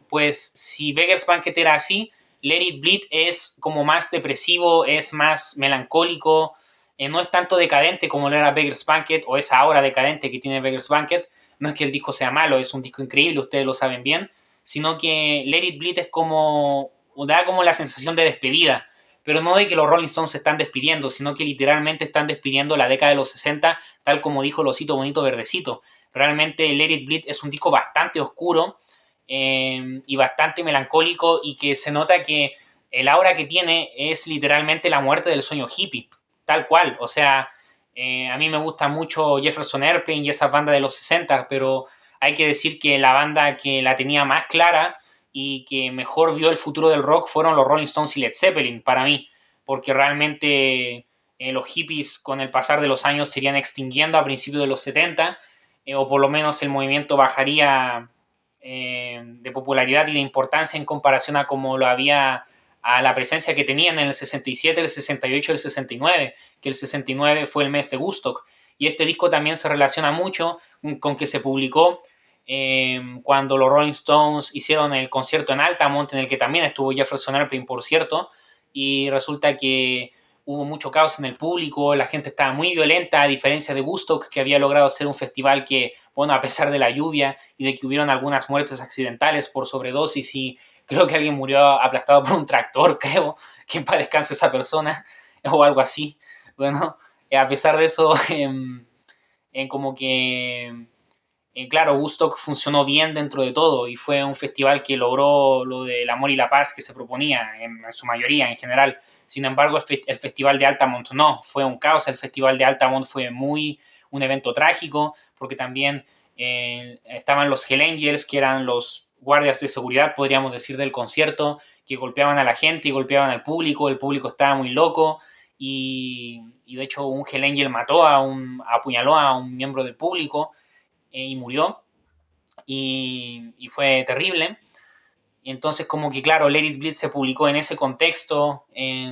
Pues si Beggar's Banquet era así, Let It Bleed es como más depresivo, es más melancólico, no es tanto decadente como lo era Beggar's Banquet, o esa aura decadente que tiene Beggar's Banquet. No es que el disco sea malo, es un disco increíble, ustedes lo saben bien, sino que Let It Bleed es como, da como la sensación de despedida, pero no de que los Rolling Stones se están despidiendo, sino que literalmente están despidiendo la década de los 60, tal como dijo el osito bonito verdecito. Realmente Let It Bleed es un disco bastante oscuro, y bastante melancólico, y que se nota que el aura que tiene es literalmente la muerte del sueño hippie, tal cual. O sea, A mí me gusta mucho Jefferson Airplane y esas bandas de los 60, pero hay que decir que la banda que la tenía más clara y que mejor vio el futuro del rock fueron los Rolling Stones y Led Zeppelin, para mí, porque realmente los hippies con el pasar de los años se irían extinguiendo a principios de los 70, o por lo menos el movimiento bajaría de popularidad y de importancia en comparación a como lo había a la presencia que tenían en el 67, el 68 y el 69, que el 69 fue el mes de Woodstock. Y este disco también se relaciona mucho con que se publicó cuando los Rolling Stones hicieron el concierto en Altamont, en el que también estuvo Jefferson Airplane, por cierto, y resulta que hubo mucho caos en el público, la gente estaba muy violenta, a diferencia de Woodstock, que había logrado ser un festival que, bueno, a pesar de la lluvia y de que hubieron algunas muertes accidentales por sobredosis y creo que alguien murió aplastado por un tractor, creo, que en paz descanse esa persona, o algo así. Bueno, a pesar de eso, como que, claro, Woodstock funcionó bien dentro de todo y fue un festival que logró lo del amor y la paz que se proponía en su mayoría, en general. Sin embargo, el Festival de Altamont no, fue un caos. El Festival de Altamont fue un evento trágico, porque también estaban los Hell Angels, que eran los guardias de seguridad, podríamos decir, del concierto, que golpeaban a la gente y golpeaban al público. El público estaba muy loco y de hecho un Hell Angel apuñaló a un miembro del público y murió y fue terrible. Y entonces como que claro, Let It Bleed se publicó en ese contexto,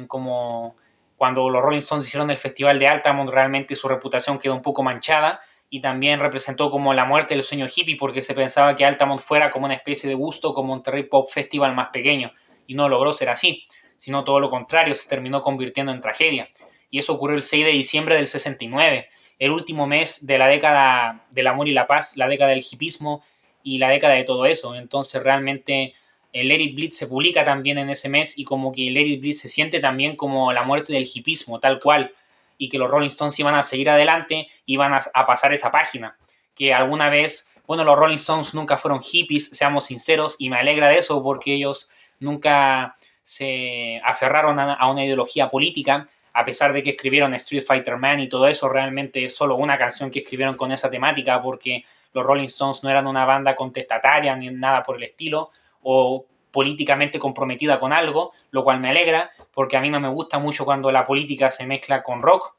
como cuando los Rolling Stones hicieron el festival de Altamont, realmente su reputación quedó un poco manchada y también representó como la muerte del sueño hippie, porque se pensaba que Altamont fuera como una especie de Woodstock, como un Monterrey Pop Festival más pequeño, y no logró ser así, sino todo lo contrario, se terminó convirtiendo en tragedia. Y eso ocurrió el 6 de diciembre del 69, el último mes de la década del amor y la paz, la década del hippismo y la década de todo eso. Entonces realmente el Let It Bleed se publica también en ese mes y como que Let It Bleed se siente también como la muerte del hippismo, tal cual, y que los Rolling Stones iban a seguir adelante, iban a pasar esa página, que alguna vez, bueno, los Rolling Stones nunca fueron hippies, seamos sinceros, y me alegra de eso porque ellos nunca se aferraron a una ideología política, a pesar de que escribieron Street Fighter Man y todo eso, realmente es solo una canción que escribieron con esa temática, porque los Rolling Stones no eran una banda contestataria ni nada por el estilo, o políticamente comprometida con algo, lo cual me alegra, porque a mí no me gusta mucho cuando la política se mezcla con rock,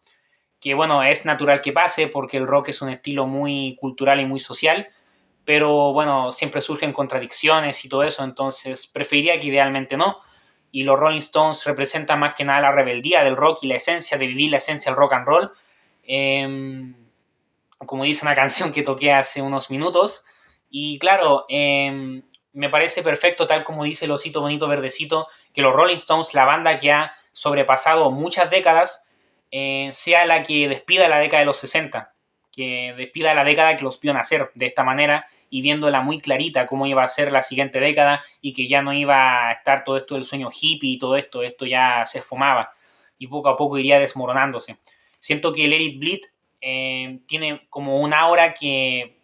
que bueno, es natural que pase, porque el rock es un estilo muy cultural y muy social, pero bueno, siempre surgen contradicciones y todo eso, entonces preferiría que idealmente no. Y los Rolling Stones representan más que nada la rebeldía del rock y la esencia de vivir la esencia del rock and roll. Como dice una canción que toqué hace unos minutos. Y claro, me parece perfecto, tal como dice el osito bonito verdecito, que los Rolling Stones, la banda que ha sobrepasado muchas décadas, sea la que despida la década de los 60, que despida la década que los vio nacer de esta manera y viéndola muy clarita cómo iba a ser la siguiente década y que ya no iba a estar todo esto del sueño hippie y todo esto ya se esfumaba y poco a poco iría desmoronándose. Siento que Let It Bleed tiene como una aura que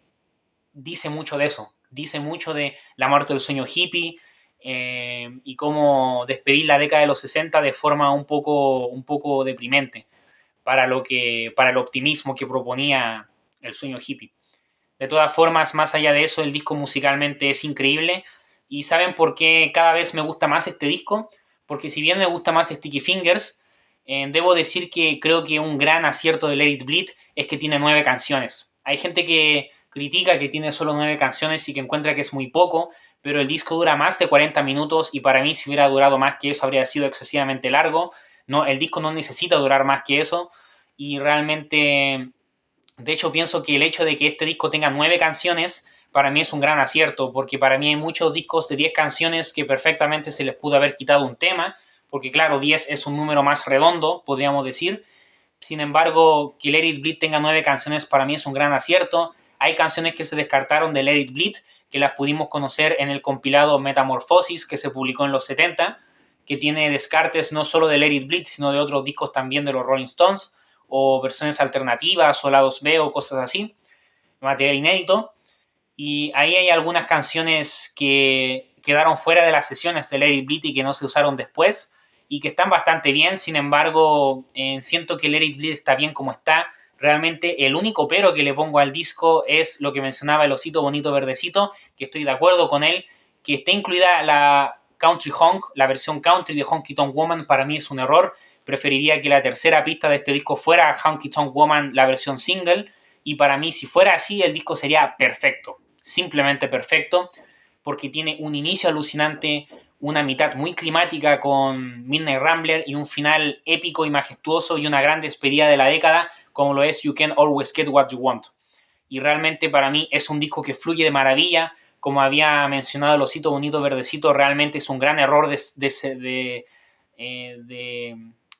dice mucho de eso, dice mucho de la muerte del sueño hippie y cómo despedir la década de los 60 de forma un poco deprimente para el optimismo que proponía el sueño hippie. De todas formas, más allá de eso, el disco musicalmente es increíble. ¿Y saben por qué cada vez me gusta más este disco? Porque si bien me gusta más Sticky Fingers, debo decir que creo que un gran acierto de Let It Bleed es que tiene 9 canciones. Hay gente que critica que tiene solo 9 canciones y que encuentra que es muy poco, pero el disco dura más de 40 minutos y para mí si hubiera durado más que eso habría sido excesivamente largo. No, el disco no necesita durar más que eso y realmente, de hecho pienso que el hecho de que este disco tenga 9 canciones para mí es un gran acierto, porque para mí hay muchos discos de 10 canciones que perfectamente se les pudo haber quitado un tema, porque claro, 10 es un número más redondo, podríamos decir. Sin embargo, que Let It Bleed tenga 9 canciones para mí es un gran acierto. Hay canciones que se descartaron de Let It Bleed, que las pudimos conocer en el compilado Metamorphosis, que se publicó en los 70, que tiene descartes no solo de Let It Bleed, sino de otros discos también de los Rolling Stones, o versiones alternativas, o lados B, o cosas así, material inédito. Y ahí hay algunas canciones que quedaron fuera de las sesiones de Let It Bleed y que no se usaron después, y que están bastante bien. Sin embargo, siento que Let It Bleed está bien como está. Realmente el único pero que le pongo al disco es lo que mencionaba el osito bonito verdecito, que estoy de acuerdo con él, que esté incluida la Country Honk, la versión country de Honky Tonk Woman, para mí es un error. Preferiría que la tercera pista de este disco fuera Honky Tonk Woman, la versión single, y para mí si fuera así el disco sería perfecto, simplemente perfecto, porque tiene un inicio alucinante, una mitad muy climática con Midnight Rambler y un final épico y majestuoso y una gran despedida de la década como lo es You Can Always Get What You Want. Y realmente para mí es un disco que fluye de maravilla. Como había mencionado el osito bonito verdecito, realmente es un gran error de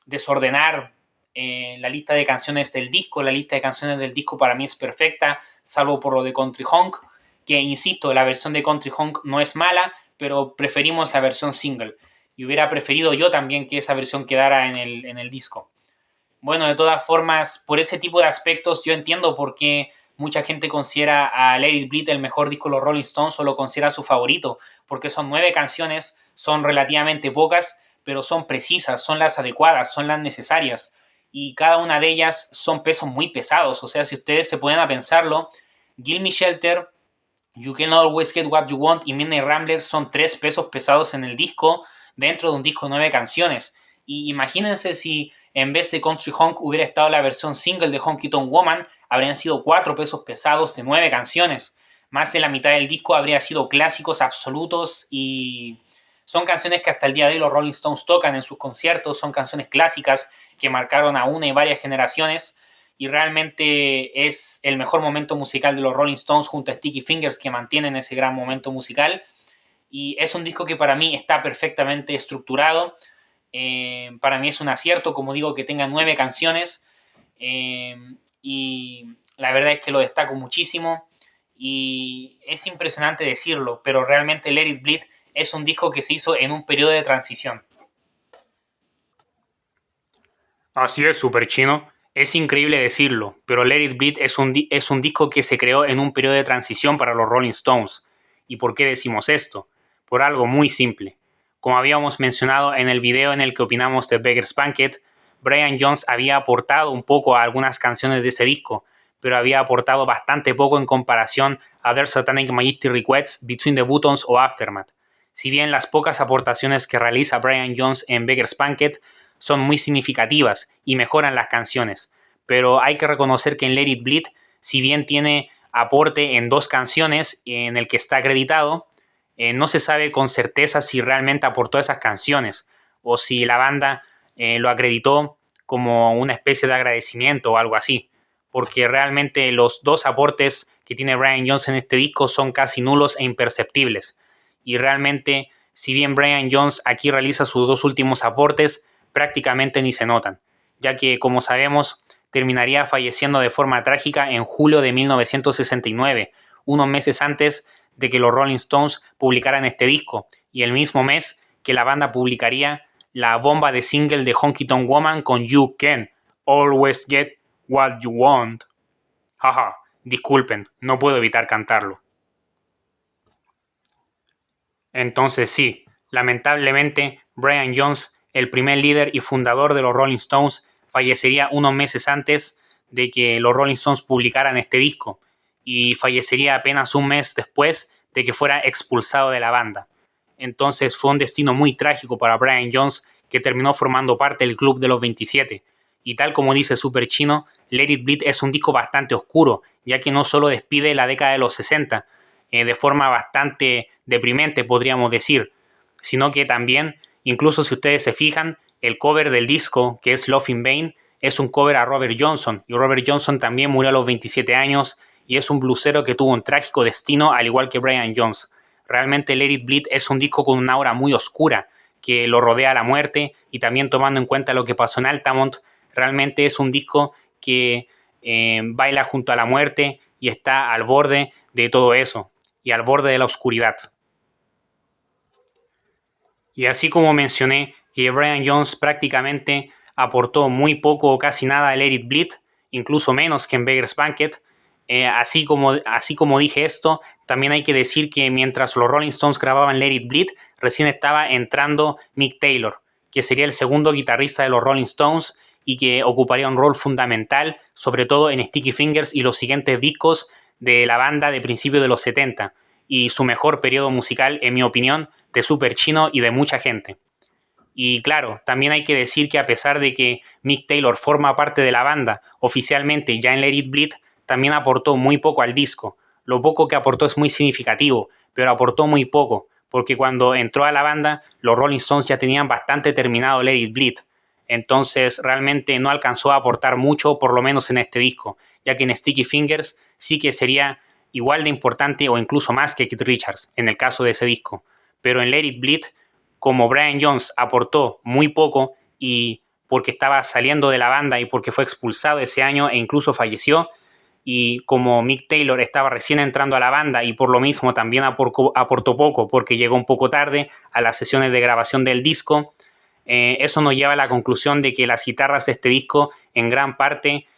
desordenar la lista de canciones del disco. La lista de canciones del disco para mí es perfecta, salvo por lo de Country Honk, que insisto, la versión de Country Honk no es mala, pero preferimos la versión single. Y hubiera preferido yo también que esa versión quedara en el disco. Bueno, de todas formas, por ese tipo de aspectos yo entiendo por qué mucha gente considera a Let It Bleed el mejor disco de los Rolling Stones o lo considera su favorito, porque son 9 canciones, son relativamente pocas, pero son precisas, son las adecuadas, son las necesarias. Y cada una de ellas son pesos muy pesados. O sea, si ustedes se ponen a pensarlo, Give Me Shelter, You Can Always Get What You Want y Midnight Rambler son 3 pesos pesados en el disco, dentro de un disco de 9 canciones. Y imagínense si en vez de Country Honk hubiera estado la versión single de Honky Tonk Woman, habrían sido 4 pesos pesados de 9 canciones. Más de la mitad del disco habría sido clásicos absolutos y son canciones que hasta el día de hoy los Rolling Stones tocan en sus conciertos, son canciones clásicas que marcaron a una y varias generaciones y realmente es el mejor momento musical de los Rolling Stones junto a Sticky Fingers que mantienen ese gran momento musical y es un disco que para mí está perfectamente estructurado. Para mí es un acierto, como digo, que tenga 9 canciones y la verdad es que lo destaco muchísimo y es impresionante decirlo, pero realmente Let It Bleed es un disco que se hizo en un periodo de transición. Así es, Super Chino. Es increíble decirlo, pero Let It Bleed es un disco que se creó en un periodo de transición para los Rolling Stones. ¿Y por qué decimos esto? Por algo muy simple. Como habíamos mencionado en el video en el que opinamos de Beggar's Banquet, Brian Jones había aportado un poco a algunas canciones de ese disco, pero había aportado bastante poco en comparación a Their Satanic Majesty Requests, Between the Buttons o Aftermath. Si bien las pocas aportaciones que realiza Brian Jones en Beggar's Banquet son muy significativas y mejoran las canciones, pero hay que reconocer que en Let It Bleed, si bien tiene aporte en 2 canciones en el que está acreditado, no se sabe con certeza si realmente aportó esas canciones o si la banda lo acreditó como una especie de agradecimiento o algo así, porque realmente los 2 aportes que tiene Brian Jones en este disco son casi nulos e imperceptibles, y realmente si bien Brian Jones aquí realiza sus 2 últimos aportes, prácticamente ni se notan, ya que, como sabemos, terminaría falleciendo de forma trágica en julio de 1969, unos meses antes de que los Rolling Stones publicaran este disco, y el mismo mes que la banda publicaría la bomba de single de Honky Tonk Woman con You Can Always Get What You Want. Jaja, disculpen, no puedo evitar cantarlo. Entonces sí, lamentablemente, Brian Jones, el primer líder y fundador de los Rolling Stones, fallecería unos meses antes de que los Rolling Stones publicaran este disco y fallecería apenas un mes después de que fuera expulsado de la banda. Entonces fue un destino muy trágico para Brian Jones, que terminó formando parte del Club de los 27. Y tal como dice Super Chino, Let It Bleed es un disco bastante oscuro, ya que no solo despide la década de los 60, de forma bastante deprimente podríamos decir, sino que también, incluso si ustedes se fijan, el cover del disco, que es Love in Vain, es un cover a Robert Johnson, y Robert Johnson también murió a los 27 años y es un blusero que tuvo un trágico destino al igual que Brian Jones. Realmente Let It Bleed es un disco con una aura muy oscura que lo rodea a la muerte, y también tomando en cuenta lo que pasó en Altamont, realmente es un disco que baila junto a la muerte y está al borde de todo eso y al borde de la oscuridad. Y así como mencioné que Brian Jones prácticamente aportó muy poco o casi nada a Let It Bleed, incluso menos que en Beggar's Banquet, así como dije esto, también hay que decir que mientras los Rolling Stones grababan Let It Bleed, recién estaba entrando Mick Taylor, que sería el segundo guitarrista de los Rolling Stones y que ocuparía un rol fundamental, sobre todo en Sticky Fingers y los siguientes discos de la banda de principios de los 70, y su mejor periodo musical, en mi opinión, de Super Chino y de mucha gente. Y claro, también hay que decir que a pesar de que Mick Taylor forma parte de la banda oficialmente ya en Let It Bleed, también aportó muy poco al disco. Lo poco que aportó es muy significativo, pero aportó muy poco, porque cuando entró a la banda, los Rolling Stones ya tenían bastante terminado Let It Bleed. Entonces realmente no alcanzó a aportar mucho, por lo menos en este disco, ya que en Sticky Fingers sí que sería igual de importante o incluso más que Keith Richards, en el caso de ese disco. Pero en Let It Bleed, como Brian Jones aportó muy poco y porque estaba saliendo de la banda y porque fue expulsado ese año e incluso falleció, y como Mick Taylor estaba recién entrando a la banda y por lo mismo también aportó poco porque llegó un poco tarde a las sesiones de grabación del disco, eso nos lleva a la conclusión de que las guitarras de este disco en gran parte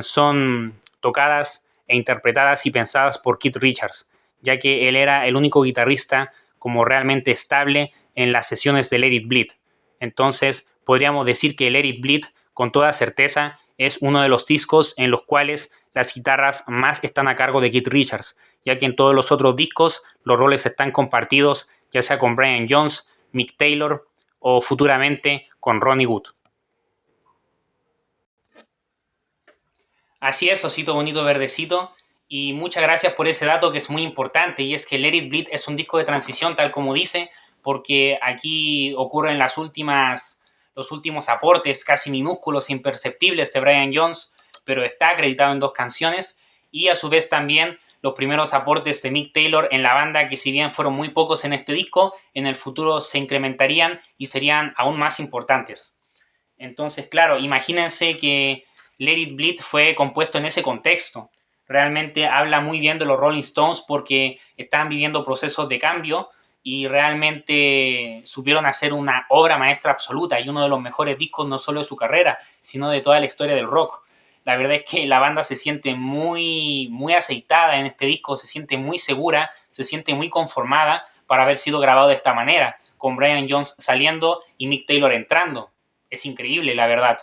son tocadas e interpretadas y pensadas por Keith Richards, ya que él era el único guitarrista como realmente estable en las sesiones de Let It Bleed. Entonces podríamos decir que Let It Bleed con toda certeza es uno de los discos en los cuales las guitarras más están a cargo de Keith Richards, ya que en todos los otros discos los roles están compartidos, ya sea con Brian Jones, Mick Taylor o futuramente con Ronnie Wood. Así es, Osito Bonito Verdecito, y muchas gracias por ese dato que es muy importante, y es que Let It Bleed es un disco de transición, tal como dice, porque aquí ocurren los últimos aportes casi minúsculos, imperceptibles de Brian Jones, pero está acreditado en 2 canciones, y a su vez también los primeros aportes de Mick Taylor en la banda, que si bien fueron muy pocos en este disco, en el futuro se incrementarían y serían aún más importantes. Entonces, claro, imagínense que Let It Bleed fue compuesto en ese contexto. Realmente habla muy bien de los Rolling Stones porque están viviendo procesos de cambio y realmente supieron hacer una obra maestra absoluta y uno de los mejores discos no solo de su carrera, sino de toda la historia del rock. La verdad es que la banda se siente muy, muy aceitada en este disco, se siente muy segura, se siente muy conformada para haber sido grabado de esta manera, con Brian Jones saliendo y Mick Taylor entrando. Es increíble, la verdad.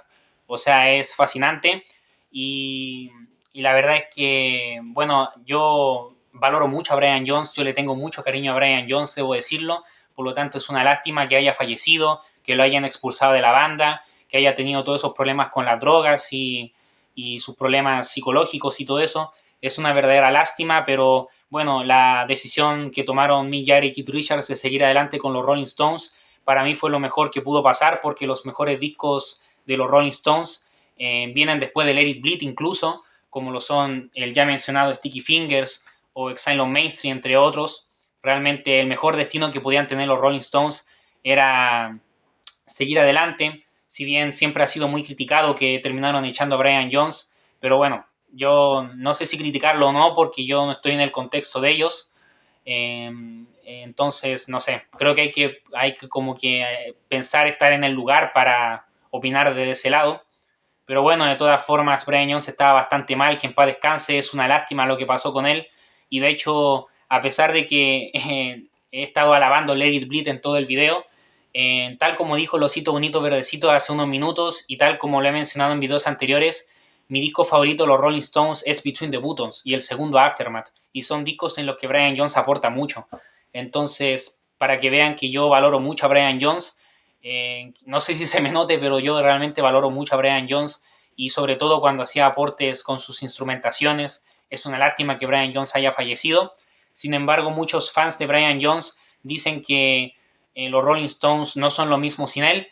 O sea, es fascinante y la verdad es que, bueno, yo valoro mucho a Brian Jones, yo le tengo mucho cariño a Brian Jones, debo decirlo, por lo tanto es una lástima que haya fallecido, que lo hayan expulsado de la banda, que haya tenido todos esos problemas con las drogas y sus problemas psicológicos y todo eso. Es una verdadera lástima, pero bueno, la decisión que tomaron Mick Jagger y Keith Richards de seguir adelante con los Rolling Stones, para mí fue lo mejor que pudo pasar porque los mejores discos de los Rolling Stones vienen después de Let It Bleed incluso, como lo son el ya mencionado Sticky Fingers o Exile on Main Street, entre otros. Realmente el mejor destino que podían tener los Rolling Stones era seguir adelante, si bien siempre ha sido muy criticado que terminaron echando a Brian Jones, pero bueno, yo no sé si criticarlo o no porque yo no estoy en el contexto de ellos. Entonces, no sé, creo que hay que como que pensar estar en el lugar para opinar desde ese lado. Pero bueno, de todas formas, Brian Jones estaba bastante mal, que en paz descanse, es una lástima lo que pasó con él. Y de hecho, a pesar de que he estado alabando Let It Bleed en todo el video, tal como dijo el Osito Bonito Verdecito hace unos minutos y tal como lo he mencionado en videos anteriores, mi disco favorito de los Rolling Stones es Between the Buttons y el segundo Aftermath. Y son discos en los que Brian Jones aporta mucho. Entonces, para que vean que yo valoro mucho a Brian Jones, no sé si se me note, pero yo realmente valoro mucho a Brian Jones y sobre todo cuando hacía aportes con sus instrumentaciones. Es una lástima que Brian Jones haya fallecido. Sin embargo, muchos fans de Brian Jones dicen que los Rolling Stones no son lo mismo sin él.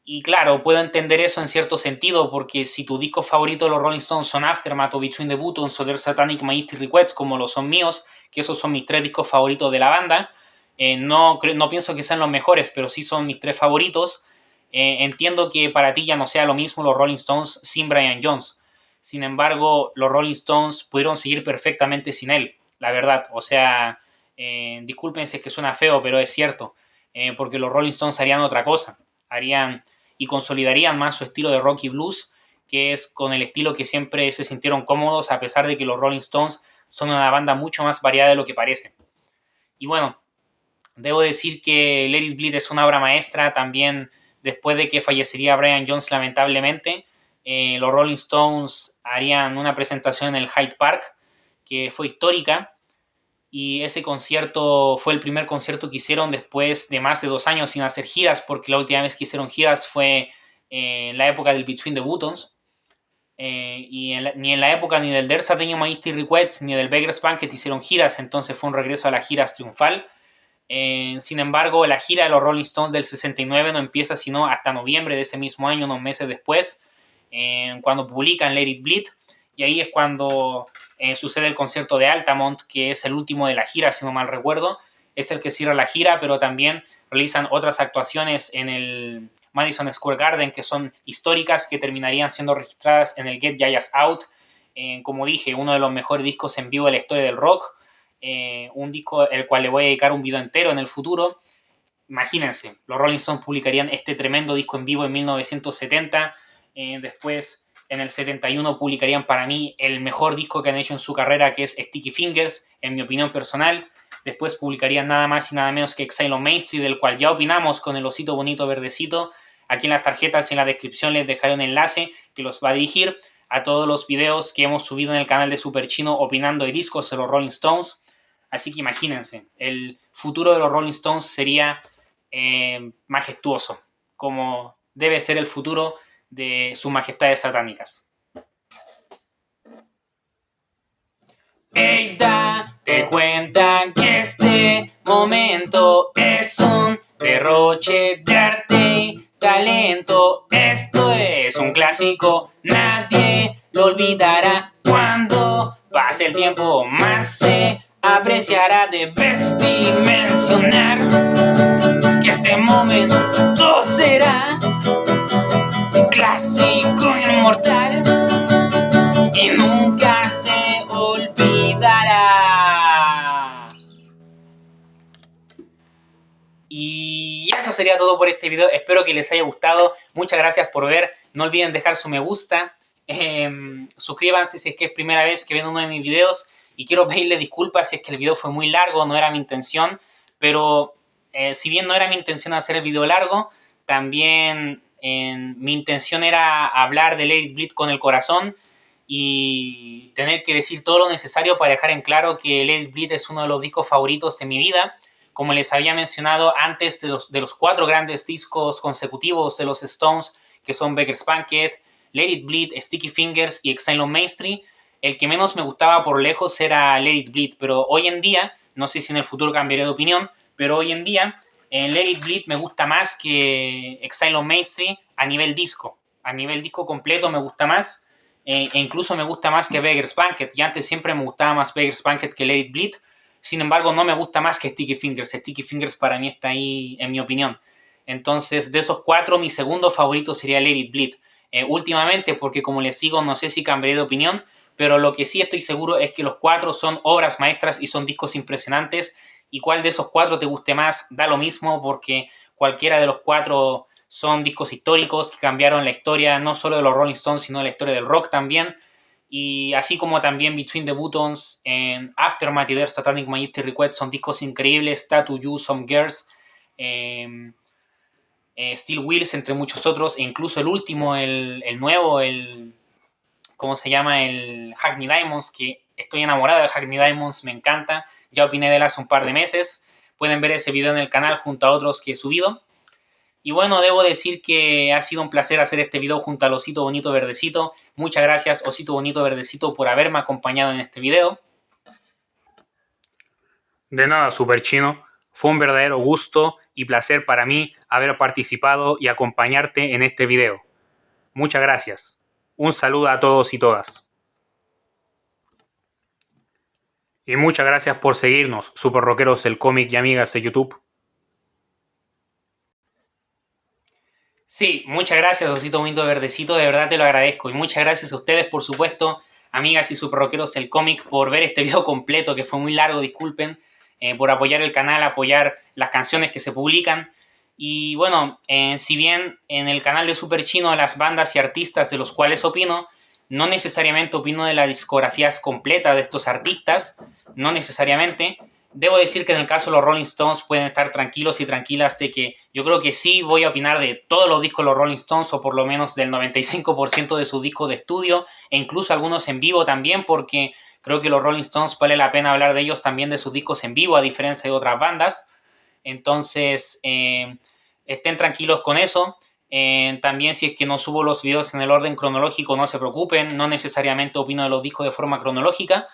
Y claro, puedo entender eso en cierto sentido, porque si tu disco favorito de los Rolling Stones son Aftermath o Between the Buttons o Their Satanic Majesty Requests, como lo son míos, que esos son mis 3 discos favoritos de la banda, no pienso que sean los mejores, pero sí son mis 3 favoritos. Entiendo que para ti ya no sea lo mismo los Rolling Stones sin Brian Jones. Sin embargo, los Rolling Stones pudieron seguir perfectamente sin él, la verdad. O sea, disculpen si es que suena feo, pero es cierto. Porque los Rolling Stones harían otra cosa. Harían y consolidarían más su estilo de rock y blues, que es con el estilo que siempre se sintieron cómodos, a pesar de que los Rolling Stones son una banda mucho más variada de lo que parece. Y bueno, debo decir que Let It Bleed es una obra maestra, también después de que fallecería Brian Jones lamentablemente, los Rolling Stones harían una presentación en el Hyde Park, que fue histórica, y ese concierto fue el primer concierto que hicieron después de más de 2 años sin hacer giras, porque la última vez que hicieron giras fue en la época del Between the Buttons, ni en la época ni del There's a Day in My History Request ni del Beggar's Banquet hicieron giras, entonces fue un regreso a las giras triunfal. Sin embargo, la gira de los Rolling Stones del 69 no empieza sino hasta noviembre de ese mismo año, unos meses después, cuando publican Let It Bleed, y ahí es cuando sucede el concierto de Altamont, que es el último de la gira, si no mal recuerdo. Es el que cierra la gira, pero también realizan otras actuaciones en el Madison Square Garden que son históricas, que terminarían siendo registradas en el Get Yayas Out. Como dije, uno de los mejores discos en vivo de la historia del rock. Un disco el cual le voy a dedicar un video entero en el futuro. Imagínense, los Rolling Stones publicarían este tremendo disco en vivo en 1970. Después, en el 71, publicarían para mí el mejor disco que han hecho en su carrera, que es Sticky Fingers, en mi opinión personal. Después publicarían nada más y nada menos que Exile on Main Street, del cual ya opinamos con el osito bonito verdecito. Aquí en las tarjetas y en la descripción les dejaré un enlace que los va a dirigir a todos los videos que hemos subido en el canal de Super Chino opinando de discos de los Rolling Stones. Así que imagínense, el futuro de los Rolling Stones sería majestuoso, como debe ser el futuro de sus majestades satánicas. Hey, date cuenta que este momento es un derroche de arte y talento. Esto es un clásico, nadie lo olvidará. Cuando pase el tiempo, más se apreciará. Debes dimensionar que este momento será un clásico inmortal y nunca se olvidará. Y eso sería todo por este video. Espero que les haya gustado. Muchas gracias por ver. No olviden dejar su me gusta. Suscríbanse si es que es primera vez que ven uno de mis videos. Y quiero pedirle disculpas si es que el video fue muy largo. No era mi intención. Pero si bien no era mi intención hacer el video largo, también mi intención era hablar de Let It Bleed con el corazón y tener que decir todo lo necesario para dejar en claro que Let It Bleed es uno de los discos favoritos de mi vida. Como les había mencionado antes, de los 4 grandes discos consecutivos de los Stones, que son Beggar's Banquet, Let It Bleed, Sticky Fingers y Exile on Main Street, el que menos me gustaba por lejos era Let It Bleed, pero hoy en día, no sé si en el futuro cambiaré de opinión, pero hoy en día Let It Bleed me gusta más que Exile on Main Street a nivel disco. A nivel disco completo me gusta más, e incluso me gusta más que Beggar's Banquet. Y antes siempre me gustaba más Beggar's Banquet que Let It Bleed. Sin embargo, no me gusta más que Sticky Fingers. Sticky Fingers para mí está ahí, en mi opinión. Entonces, de esos 4, mi segundo favorito sería Let It Bleed. Últimamente, porque como les digo, no sé si cambiaré de opinión, pero lo que sí estoy seguro es que los 4 son obras maestras y son discos impresionantes. Y cuál de esos 4 te guste más, da lo mismo, porque cualquiera de los 4 son discos históricos que cambiaron la historia, no solo de los Rolling Stones, sino de la historia del rock también. Y así como también Between the Buttons, en Aftermath y There's Satanic Majesty Request son discos increíbles. Tattoo You, Some Girls, Steel Wheels, entre muchos otros. E incluso el último, el nuevo, ¿cómo se llama? El Hackney Diamonds, que estoy enamorado de Hackney Diamonds, me encanta. Ya opiné de él hace un par de meses. Pueden ver ese video en el canal junto a otros que he subido. Y bueno, debo decir que ha sido un placer hacer este video junto al osito bonito verdecito. Muchas gracias, osito bonito verdecito, por haberme acompañado en este video. De nada, Super Chino. Fue un verdadero gusto y placer para mí haber participado y acompañarte en este video. Muchas gracias. Un saludo a todos y todas. Y muchas gracias por seguirnos, Super Rockeros el Cómic y amigas de YouTube. Sí, muchas gracias, osito bonito verdecito, de verdad te lo agradezco. Y muchas gracias a ustedes, por supuesto, amigas y super rockeros del cómic, por ver este video completo, que fue muy largo, disculpen, por apoyar el canal, apoyar las canciones que se publican. Y bueno, si bien en el canal de Super Chino las bandas y artistas de los cuales opino, no necesariamente opino de las discografías completas de estos artistas, no necesariamente. debo decir que en el caso de los Rolling Stones pueden estar tranquilos y tranquilas de que yo creo que sí voy a opinar de todos los discos de los Rolling Stones, o por lo menos del 95% de sus discos de estudio, e incluso algunos en vivo también, porque creo que los Rolling Stones vale la pena hablar de ellos también, de sus discos en vivo, a diferencia de otras bandas. Entonces, estén tranquilos con eso. También, si es que no subo los videos en el orden cronológico, no se preocupen, no necesariamente opino de los discos de forma cronológica,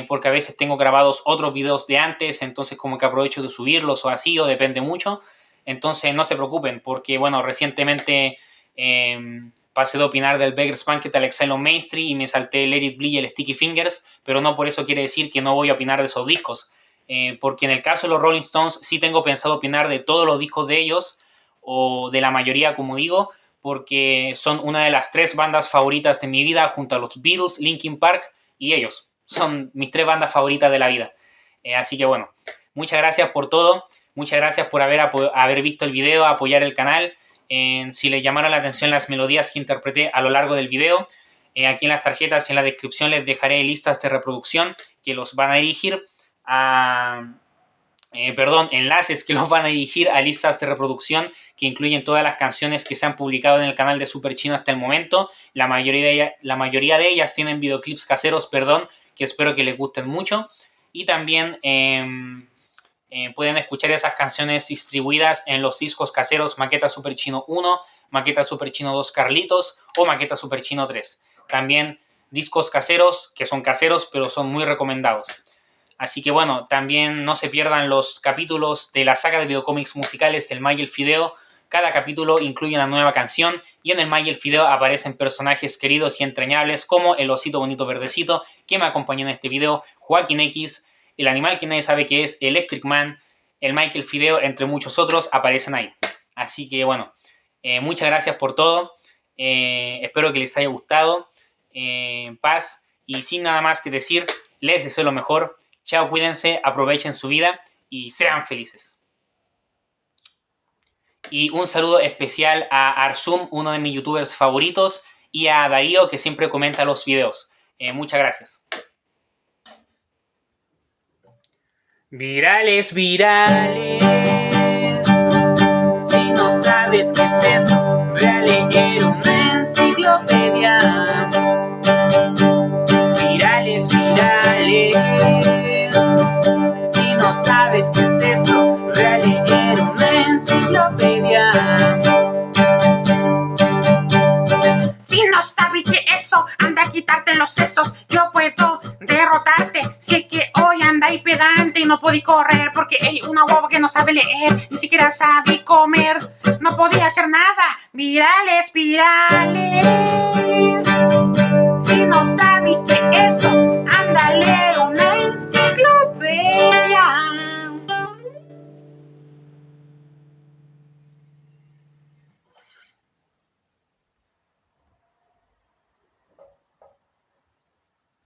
porque a veces tengo grabados otros videos de antes, entonces como que aprovecho de subirlos o así, o depende mucho. Entonces no se preocupen, porque bueno, recientemente pasé de opinar del Beggar's Banquet al Exile on Main Street y me salté el Let It Bleed y el Sticky Fingers, pero no por eso quiere decir que no voy a opinar de esos discos, porque en el caso de los Rolling Stones sí tengo pensado opinar de todos los discos de ellos, o de la mayoría, como digo, porque son una de las 3 bandas favoritas de mi vida, junto a los Beatles, Linkin Park y ellos. Son mis 3 bandas favoritas de la vida. Así que bueno, muchas gracias por todo. Muchas gracias por haber visto el video, apoyar el canal. Si les llamaron la atención las melodías que interpreté a lo largo del video, aquí en las tarjetas y en la descripción les dejaré listas de reproducción que los van a dirigir a... enlaces que los van a dirigir a listas de reproducción que incluyen todas las canciones que se han publicado en el canal de Super Chino hasta el momento. La mayoría de ellas tienen videoclips caseros, que espero que les gusten mucho. Y también pueden escuchar esas canciones distribuidas en los discos caseros Maqueta Super Chino 1, Maqueta Super Chino 2 Carlitos o Maqueta Super Chino 3. También discos caseros, que son caseros, pero son muy recomendados. Así que bueno, también no se pierdan los capítulos de la saga de videocómics musicales del Mike y el Fideo. Cada capítulo incluye una nueva canción y en el Mike y el Fideo aparecen personajes queridos y entrañables como el osito bonito verdecito que me acompañó en este video, Joaquín X, el animal que nadie sabe que es, Electric Man, el Mike y el Fideo, entre muchos otros, aparecen ahí. Así que bueno, muchas gracias por todo. Espero que les haya gustado. Paz, y sin nada más que decir, les deseo lo mejor. Chao, cuídense, aprovechen su vida y sean felices. Y un saludo especial a Arzum, uno de mis youtubers favoritos, y a Darío, que siempre comenta los videos. Muchas gracias. Virales, virales. Si no sabes qué es eso, ve a leer una enciclopedia. Virales, virales. Si no sabes qué es eso, ve a leer una enciclopedia. Si no sabes qué es eso, anda a quitarte los sesos. Yo puedo derrotarte si es que hoy andáis pedante y no podéis correr porque hay una guagua que no sabe leer, ni siquiera sabe comer. No podía hacer nada. Virales, virales.